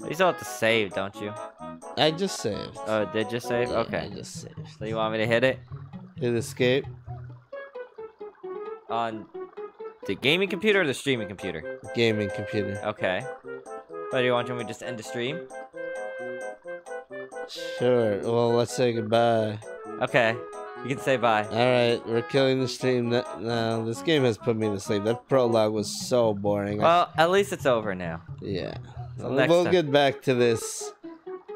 You still have to save, don't you? I just saved. Oh, it did just save? Yeah, Okay. I just saved. So you want me to hit it? Hit escape. On the gaming computer or the streaming computer? Gaming computer. Okay. But do you want me to just end the stream? Sure. Well, let's say goodbye. Okay. You can say bye. Alright, we're killing the stream. No, this game has put me to sleep. That prologue was so boring. Well, at least it's over now. Yeah. So We'll get back to this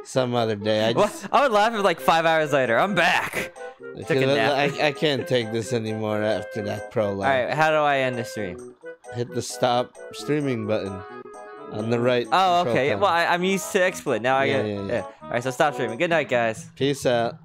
some other day. I would laugh if like 5 hours later, I'm back. Took a nap. I can't take this anymore after that prologue. Alright, how do I end the stream? Hit the stop streaming button on the right. Oh, okay. Well, I'm used to XSplit. Now I get... Yeah. Alright, so stop streaming. Good night, guys. Peace out.